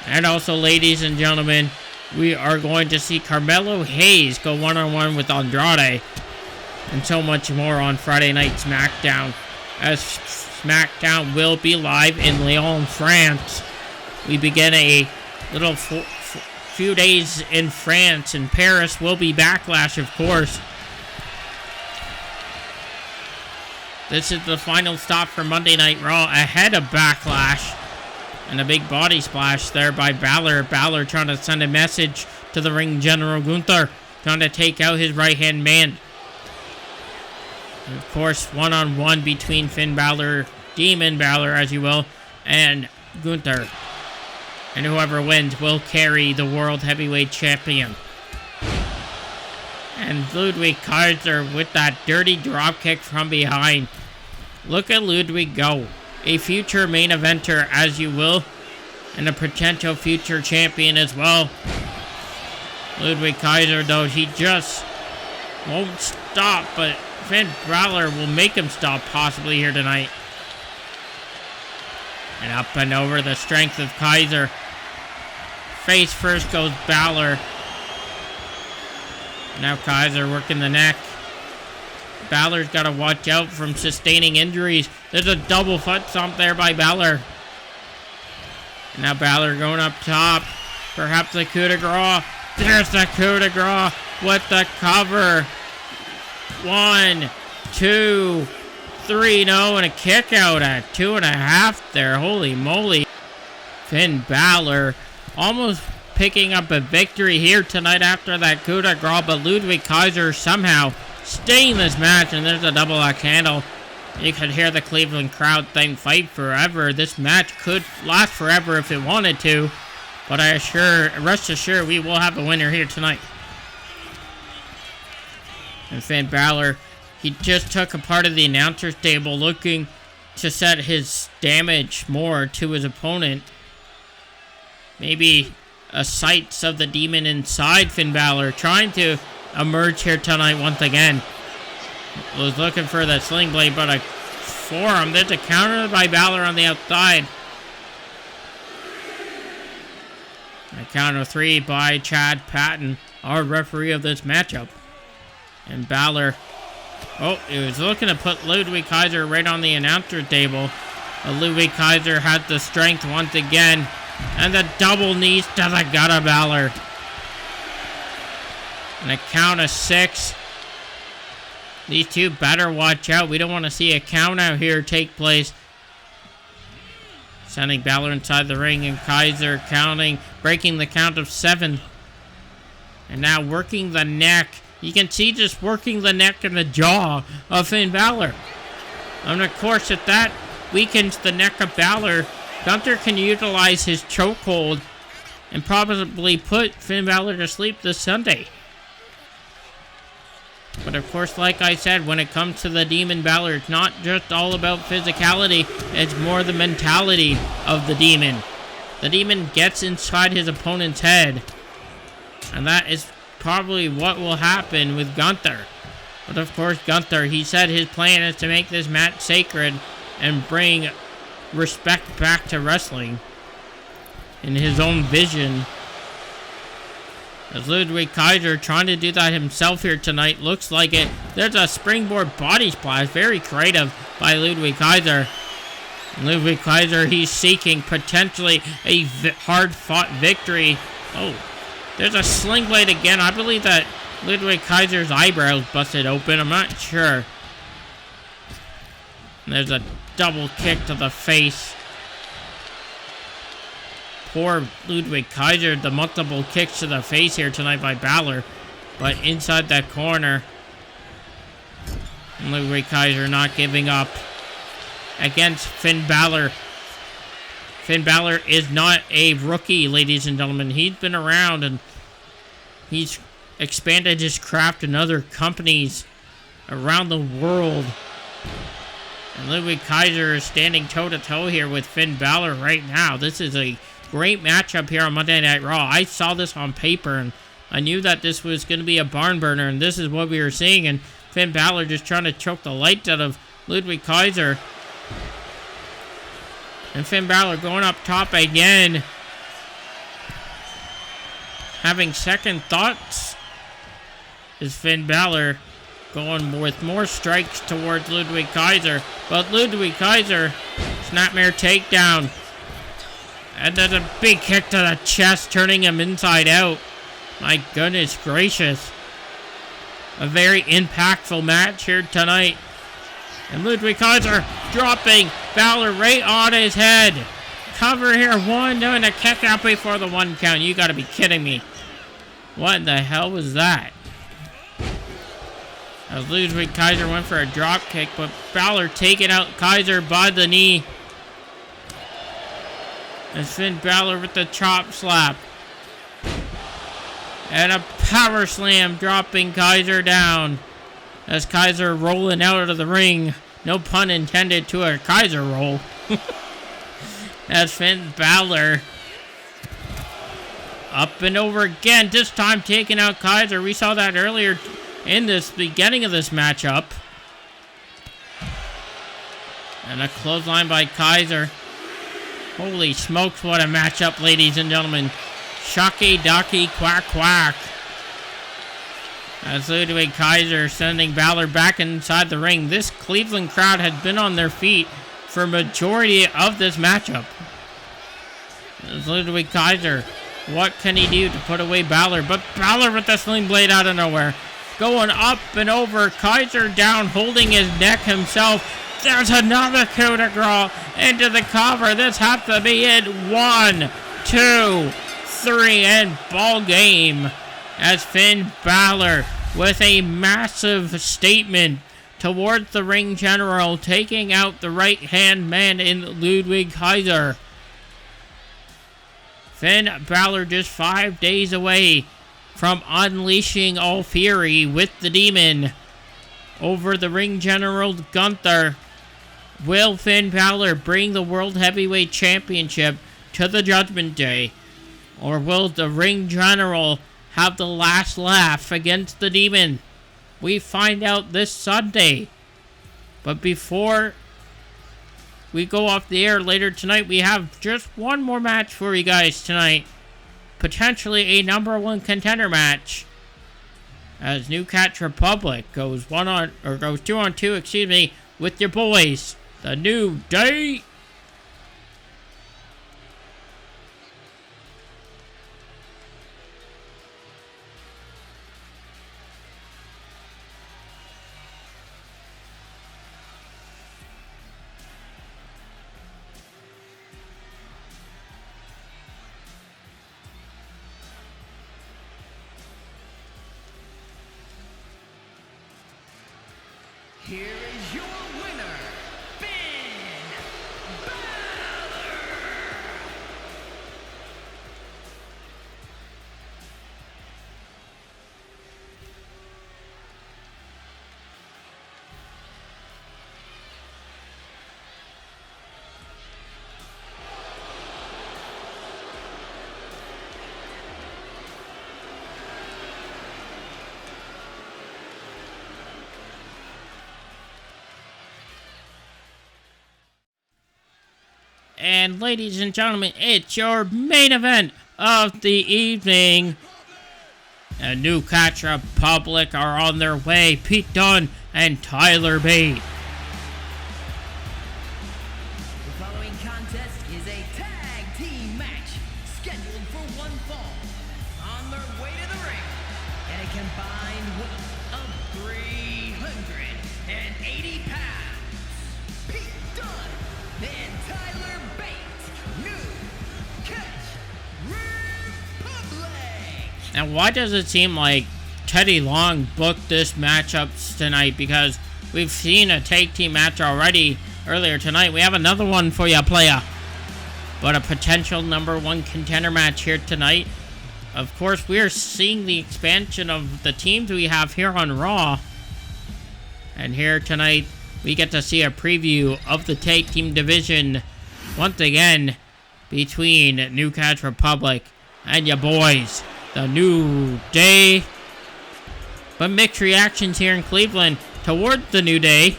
And also, ladies and gentlemen, we are going to see Carmelo Hayes go one-on-one with Andrade. And so much more on Friday Night SmackDown, as SmackDown will be live in Lyon, France. We begin a little few days in France, and Paris will be Backlash, of course. This is the final stop for Monday Night Raw ahead of Backlash. And a big body splash there by Balor. Balor trying to send a message to the ring general Gunther, trying to take out his right-hand man. And of course, one-on-one between Finn Balor, Demon Balor, as you will, and Gunther. And whoever wins will carry the World Heavyweight Champion. And Ludwig Kaiser with that dirty dropkick from behind. Look at Ludwig go. A future main eventer, as you will, and a potential future champion as well. Ludwig Kaiser, though, he just won't stop, but Finn Balor will make him stop possibly here tonight. And up and over, the strength of Kaiser. Face first goes Balor. Now Kaiser working the neck. Balor's got to watch out from sustaining injuries. There's a double foot stomp there by Balor. And now Balor going up top. Perhaps a coup de grace. There's the coup de grace with the cover. 1, 2, 3. No, and a kick out at 2.5 there. Holy moly. Finn Balor almost picking up a victory here tonight after that coup de grace. But Ludwig Kaiser somehow staying this match, and there's a double axe handle. You could hear the Cleveland crowd saying fight forever. This match could last forever if it wanted to, but rest assured we will have a winner here tonight. And Finn Balor, he just took a part of the announcer's table looking to set his damage more to his opponent. Maybe a sights of the demon inside Finn Balor, trying to emerge here tonight once again. Was looking for the sling blade, but a forearm. There's a counter by Balor on the outside. A counter 3 by Chad Patton, our referee of this matchup. And Balor, he was looking to put Ludwig Kaiser right on the announcer table. But Ludwig Kaiser had the strength once again. And the double knees to the gut of Balor. And a count of 6. These two better watch out. We don't want to see a count out here take place. Sending Balor inside the ring, and Kaiser counting, breaking the count of 7. And now working the neck You can see just working the neck and the jaw of Finn Balor. And of course, if that weakens the neck of Balor, Gunther can utilize his chokehold and probably put Finn Balor to sleep this Sunday. But of course, like I said, when it comes to the Demon Balor, it's not just all about physicality, it's more the mentality of the Demon. The Demon gets inside his opponent's head, and that is probably what will happen with Gunther. But of course, Gunther, he said his plan is to make this match sacred and bring respect back to wrestling in his own vision. As Ludwig Kaiser trying to do that himself here tonight. Looks like it. There's a springboard body splash. Very creative by Ludwig Kaiser. And Ludwig Kaiser, he's seeking potentially a hard-fought victory. Oh, there's a sling blade again. I believe that Ludwig Kaiser's eyebrows busted open. I'm not sure. And there's a double kick to the face. Poor Ludwig Kaiser, the multiple kicks to the face here tonight by Balor. But inside that corner, and Ludwig Kaiser not giving up against Finn Balor. Finn Balor is not a rookie, ladies and gentlemen. He's been around and he's expanded his craft in other companies around the world. And Ludwig Kaiser is standing toe-to-toe here with Finn Balor right now. This is a great matchup here on Monday Night Raw. I saw this on paper, and I knew that this was going to be a barn burner, and this is what we were seeing. And Finn Balor just trying to choke the lights out of Ludwig Kaiser. And Finn Balor going up top again. Having second thoughts. Is Finn Balor going with more strikes towards Ludwig Kaiser. But Ludwig Kaiser, snapmare takedown. And there's a big kick to the chest, turning him inside out. My goodness gracious. A very impactful match here tonight. And Ludwig Kaiser dropping Balor right on his head. Cover here, one, doing a kick out before the 1 count. You gotta be kidding me. What the hell was that? As Ludwig Kaiser went for a drop kick, but Balor taking out Kaiser by the knee. And Finn Balor with the chop slap. And a power slam dropping Kaiser down. As Kaiser rolling out of the ring. No pun intended to a Kaiser roll. As Finn Balor up and over again. This time taking out Kaiser. We saw that earlier in this beginning of this matchup. And a clothesline by Kaiser. Holy smokes, what a matchup, ladies and gentlemen. Shocky docky quack quack. As Ludwig Kaiser sending Balor back inside the ring. This Cleveland crowd had been on their feet for majority of this matchup. As Ludwig Kaiser, what can he do to put away Balor? But Balor with the sling blade out of nowhere. Going up and over. Kaiser down, holding his neck himself. There's another coup de grace into the cover. This has to be it. 1, 2, 3, and ball game. As Finn Balor with a massive statement towards the ring general, taking out the right-hand man in Ludwig Kaiser. Finn Balor just 5 days away from unleashing all fury with the Demon over the ring general Gunther. Will Finn Balor bring the World Heavyweight Championship to the Judgment Day? Or will the ring general have the last laugh against the Demon? We find out this Sunday. But before we go off the air later tonight, we have just one more match for you guys tonight. Potentially a #1 contender match. As New Catch Republic goes 2 on 2, with your boys, the New Day. here is your winner, Finn Balor! And ladies and gentlemen, it's your main event of the evening. A New Catch Republic are on their way. Pete Dunne and Tyler Bate. The following contest is a tag team match scheduled for one fall. On their way to the ring, at a combined weight of 380 pounds, Pete Dunne and Tyler Bate, New Catch Republic. Now, why does it seem like Teddy Long booked this matchup tonight? Because we've seen a tag team match already earlier tonight. We have another one for ya, playa. But a potential #1 contender match here tonight. Of course, we are seeing the expansion of the teams we have here on Raw. And here tonight, we get to see a preview of the tag team division once again between New Catch Republic and ya boys, the New Day. But mixed reactions here in Cleveland toward the New Day.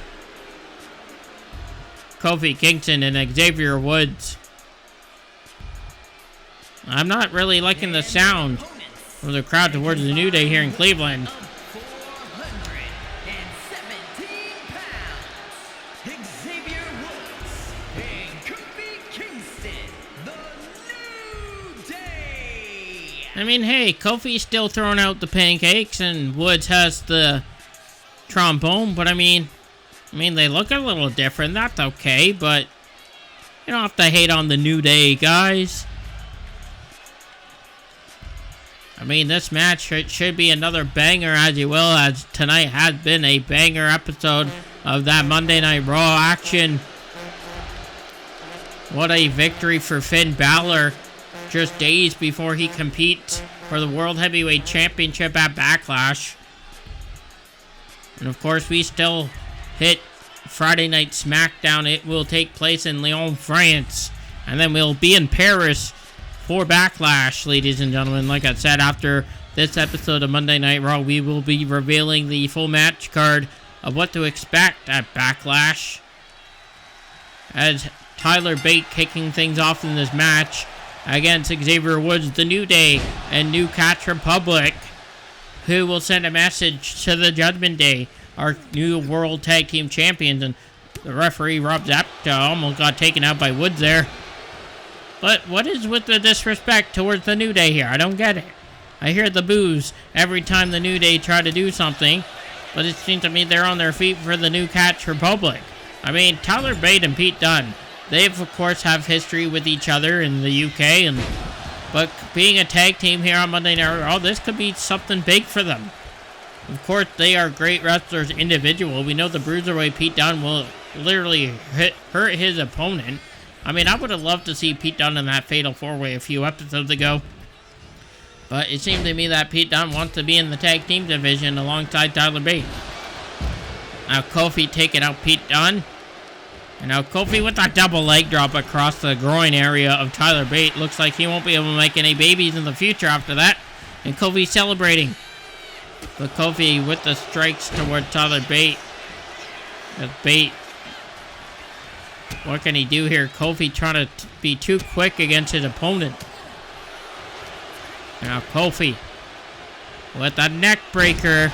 Kofi Kingston and Xavier Woods. I'm not really liking the sound of the crowd towards the New Day here in Cleveland. 417 pounds, Xavier Woods and Kofi Kingston, the New Day. I mean, hey, Kofi's still throwing out the pancakes and Woods has the trombone, but I mean, they look a little different. That's okay, but you don't have to hate on the New Day, guys. I mean, this match should be another banger, as you will, as tonight has been a banger episode of that Monday Night Raw action. What a victory for Finn Balor, just days before he competes for the World Heavyweight Championship at Backlash. And of course, we still hit Friday Night SmackDown. It will take place in Lyon, France. And then we'll be in Paris for Backlash, ladies and gentlemen. Like I said, after this episode of Monday Night Raw, we will be revealing the full match card of what to expect at Backlash. As Tyler Bate kicking things off in this match against Xavier Woods, the New Day, and New Catch Republic, who will send a message to the Judgment Day, our new World Tag Team Champions. And the referee, Rob Zapata, almost got taken out by Woods there. But what is with the disrespect towards the New Day here? I don't get it. I hear the boos every time the New Day try to do something, but it seems to me they're on their feet for the New Catch Republic. I mean, Tyler Bate and Pete Dunne, they of course have history with each other in the UK, but being a tag team here on Monday Night Raw, this could be something big for them. Of course, they are great wrestlers individual. We know the Bruiserweight Pete Dunne will literally hurt his opponent. I mean, I would have loved to see Pete Dunne in that Fatal 4-Way a few episodes ago. But it seemed to me that Pete Dunne wants to be in the tag team division alongside Tyler Bate. Now Kofi taking out Pete Dunne. And now Kofi with a double leg drop across the groin area of Tyler Bate. Looks like he won't be able to make any babies in the future after that. And Kofi celebrating. But Kofi with the strikes towards Tyler Bate. Bate, what can he do here? Kofi trying to be too quick against his opponent. Now Kofi with a neck breaker.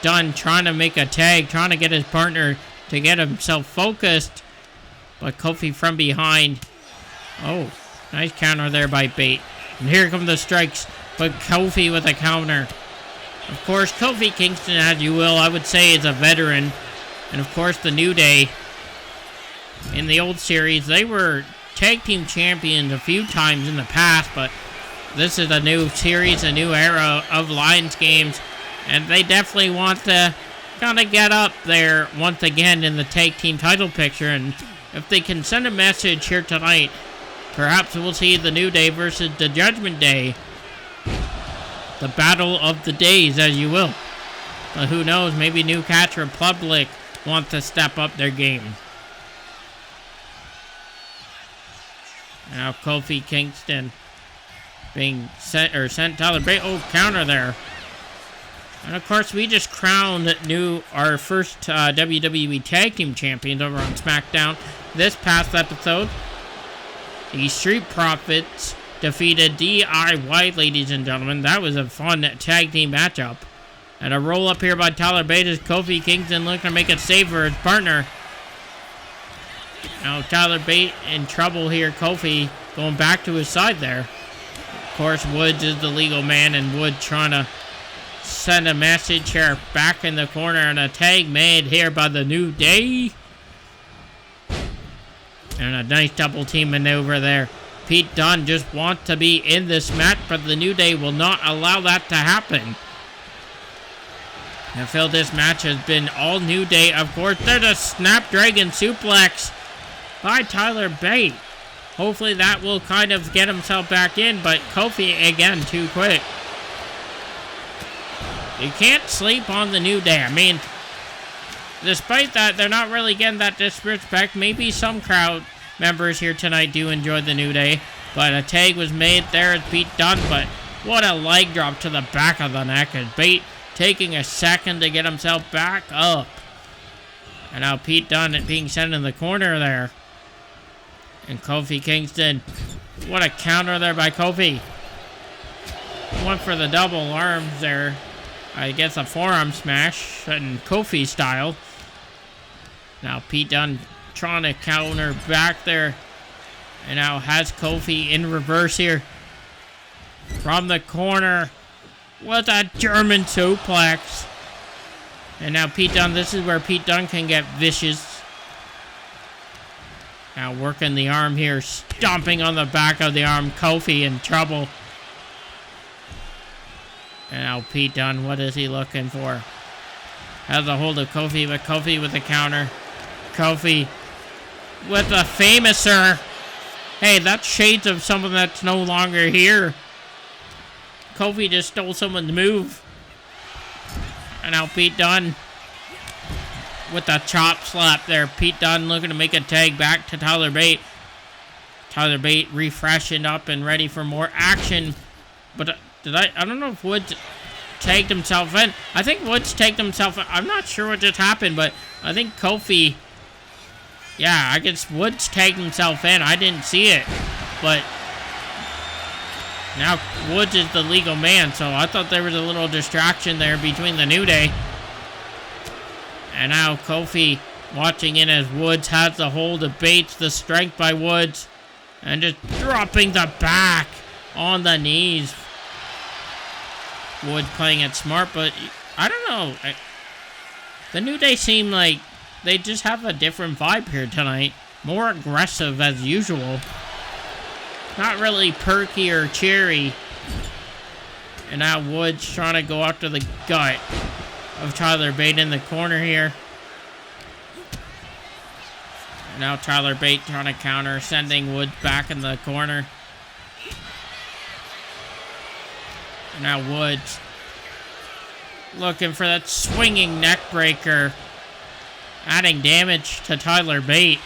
Dunne trying to make a tag, trying to get his partner to get himself focused. But Kofi from behind. Oh, nice counter there by Bate. And here come the strikes. But Kofi with a counter. Of course, Kofi Kingston, as you will, I would say, is a veteran. And of course, the New Day. In the old series, they were tag team champions a few times in the past, but this is a new series, a new era of LyonsGamez, and they definitely want to gonna get up there once again in the tag team title picture, and if they can send a message here tonight, perhaps we'll see the New Day versus the Judgment Day. The battle of the days, as you will. But who knows, maybe New Catch Republic wants to step up their game. Now Kofi Kingston being sent Tyler Bate. Oh, counter there. And of course, we just crowned our first WWE Tag Team Champions over on SmackDown this past episode. The Street Profits defeated DIY, ladies and gentlemen. That was a fun tag team matchup. And a roll up here by Tyler Bate as Kofi Kingston looking to make a save for his partner. Now Tyler Bate in trouble here. Kofi going back to his side there. Of course, Woods is the legal man, and Woods trying to send a message here back in the corner, and a tag made here by the New Day. And a nice double team maneuver there. Pete Dunne just wants to be in this match, but the New Day will not allow that to happen. I feel this match has been all New Day. Of course, there's a Snapdragon suplex by Tyler Bate. Hopefully that will kind of get himself back in, but Kofi again too quick. You can't sleep on the New Day. I mean, despite that, they're not really getting that disrespect. Maybe some crowd members here tonight do enjoy the New Day, but a tag was made there as Pete Dunne, but what a leg drop to the back of the neck as Bate taking a second to get himself back up. And now Pete Dunne being sent in the corner there. And Kofi Kingston, what a counter there by Kofi. Went for the double arms there. I guess a forearm smash in Kofi style. Now Pete Dunne trying to counter back there. And now has Kofi in reverse here. From the corner. With a German suplex. And now Pete Dunne, this is where Pete Dunne can get vicious. Now working the arm here. Stomping on the back of the arm. Kofi in trouble. And now Pete Dunne, what is he looking for? Has a hold of Kofi, but Kofi with the counter. Kofi with the famouser. Hey, that's shades of someone that's no longer here. Kofi just stole someone's move. And now Pete Dunne with the chop slap there. Pete Dunne looking to make a tag back to Tyler Bate. Tyler Bate refreshing up and ready for more action. But I don't know if Woods tagged himself in. I think Woods tagged himself in. I'm not sure what just happened, but I think Kofi... Yeah, I guess Woods tagged himself in. I didn't see it. But now Woods is the legal man, so I thought there was a little distraction there between the New Day. And now Kofi watching in as Woods has the hold of Bates, the strength by Woods. And just dropping the back on the knees. Woods playing it smart, but I don't know. The New Day seem like they just have a different vibe here tonight. More aggressive as usual. Not really perky or cheery. And now Woods trying to go after the gut of Tyler Bate in the corner here. And now Tyler Bate trying to counter, sending Woods back in the corner. And now Woods looking for that swinging neck breaker. Adding damage to Tyler Bate.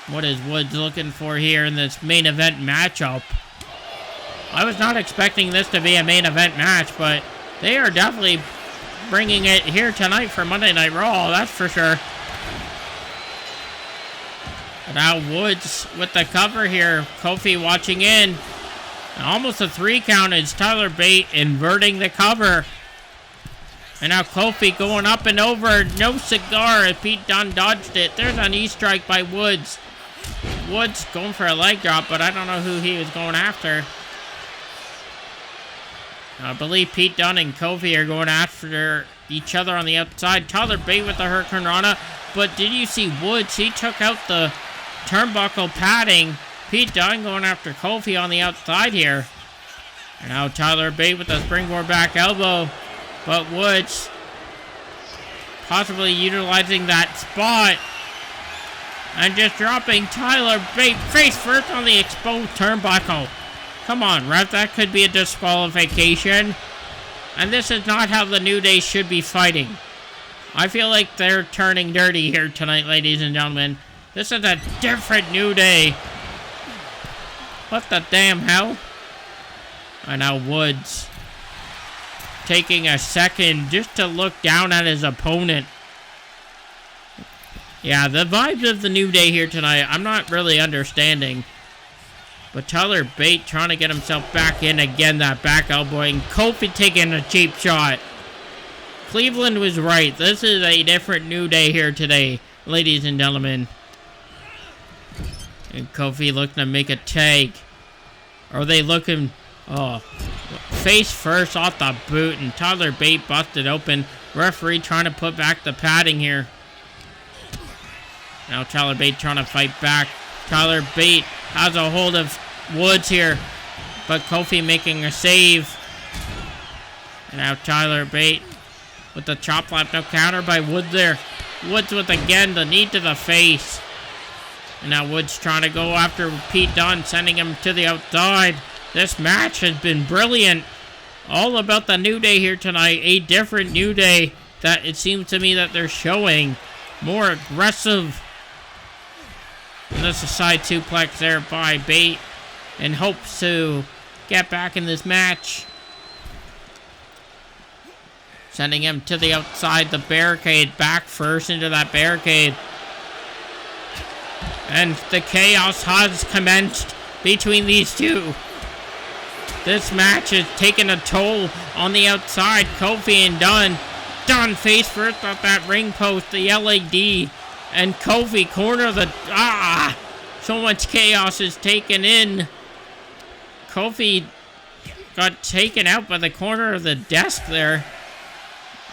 What is Woods looking for here in this main event matchup? I was not expecting this to be a main event match, but they are definitely bringing it here tonight for Monday Night Raw, that's for sure. Now Woods with the cover here. Kofi watching in. Almost a 3 count. It's Tyler Bate inverting the cover. And now Kofi going up and over. No cigar as Pete Dunne dodged it. There's a knee strike by Woods. Woods going for a leg drop, but I don't know who he was going after. I believe Pete Dunne and Kofi are going after each other on the outside. Tyler Bate with the Hurricane Rana. But did you see Woods? He took out the turnbuckle padding. Pete Dunne going after Kofi on the outside here. And now Tyler Bate with the springboard back elbow. But Woods possibly utilizing that spot. And just dropping Tyler Bate face first on the exposed turnbuckle. Come on, ref, that could be a disqualification. And this is not how the New Day should be fighting. I feel like they're turning dirty here tonight, ladies and gentlemen. This is a different New Day. What the damn hell? And now Woods taking a second just to look down at his opponent. Yeah, the vibes of the New Day here tonight, I'm not really understanding. But Tyler Bate trying to get himself back in again, that back elbowing. Kofi taking a cheap shot. Cleveland was right. This is a different New Day here today, ladies and gentlemen. And Kofi looking to make a tag. Are they looking... Oh, face first off the boot, and Tyler Bate busted open. Referee trying to put back the padding here. Now Tyler Bate trying to fight back. Tyler Bate has a hold of Woods here, but Kofi making a save. And now Tyler Bate with the chop flap, no counter by Woods there. Woods with again the knee to the face. And now Woods trying to go after Pete Dunne, sending him to the outside. This match has been brilliant. All about the New Day here tonight. A different New Day that it seems to me that they're showing. More aggressive. And that's a side suplex there by Bate. And hopes to get back in this match. Sending him to the outside, the barricade. Back first into that barricade. And the chaos has commenced between these two. This match is taking a toll on the outside. Kofi and Dunne. Dunne face first off that ring post, the LAD. And Kofi corner the... So much chaos is taken in. Kofi got taken out by the corner of the desk there.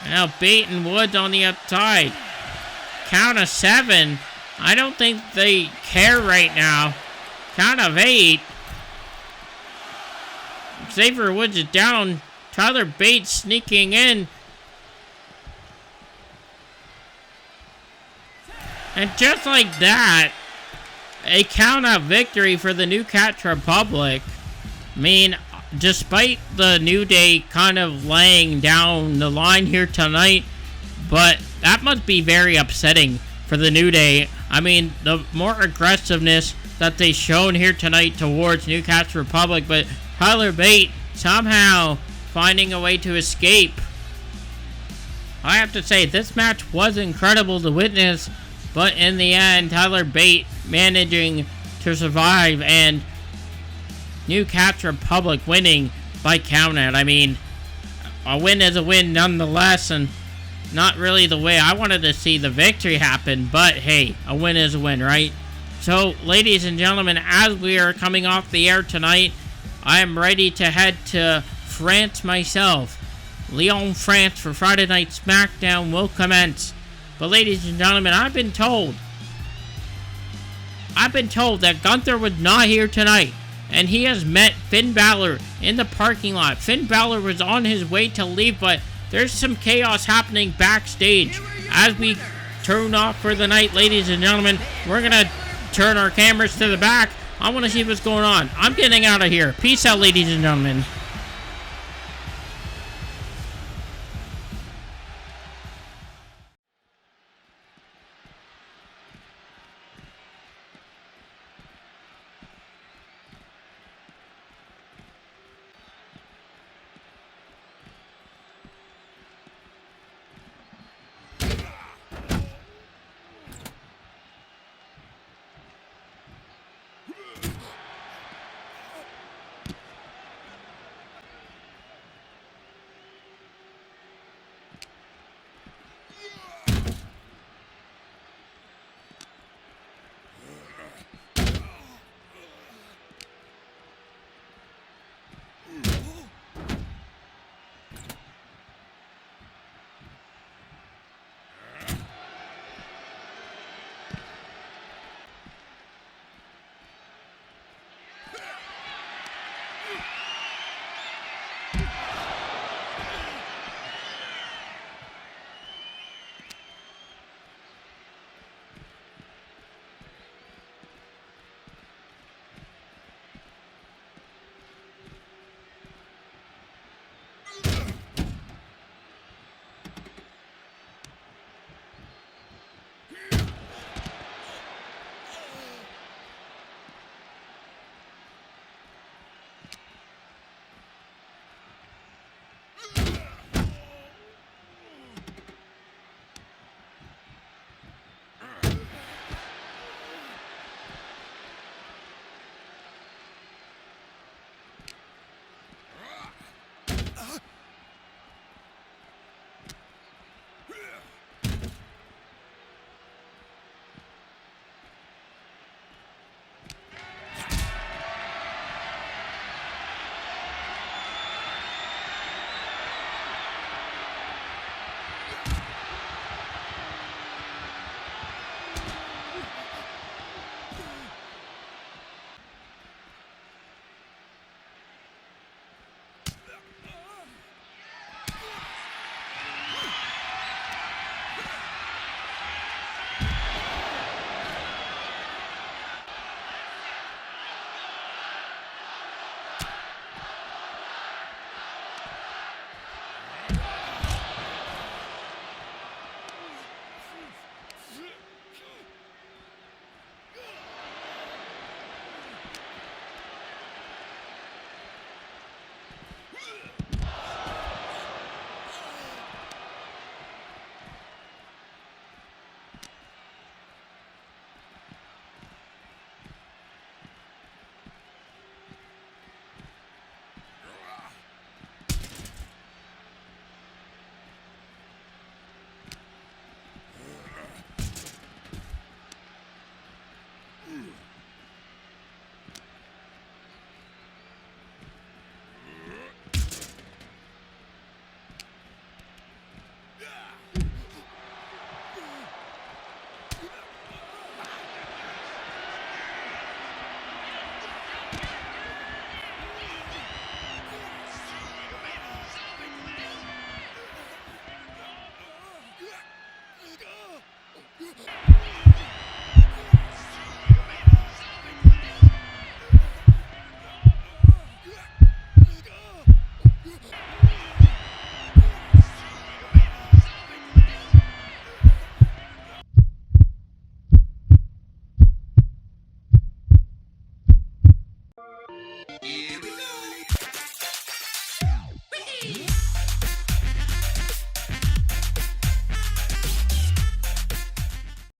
Now Bate and Woods on the outside. Count of 7. I don't think they care right now. Count of 8. Xavier Woods is down. Tyler Bate sneaking in. And just like that, a count-out victory for the New Catch Republic. I mean, despite the New Day kind of laying down the line here tonight, but that must be very upsetting for the New Day. I mean, the more aggressiveness that they shown here tonight towards New Catch Republic, but Tyler Bate somehow finding a way to escape. I have to say, this match was incredible to witness, but in the end, Tyler Bate managing to survive and New Catch Republic winning by countout. I mean, a win is a win nonetheless, and not really the way I wanted to see the victory happen, but hey, a win is a win, right? So, ladies and gentlemen, as we are coming off the air tonight, I am ready to head to France myself. Lyon, France for Friday Night SmackDown will commence. But ladies and gentlemen, I've been told that Gunther was not here tonight. And he has met Finn Balor in the parking lot. Finn Balor was on his way to leave, but there's some chaos happening backstage. As we turn off for the night, ladies and gentlemen, we're going to turn our cameras to the back. I want to see what's going on. I'm getting out of here. Peace out, ladies and gentlemen. WWE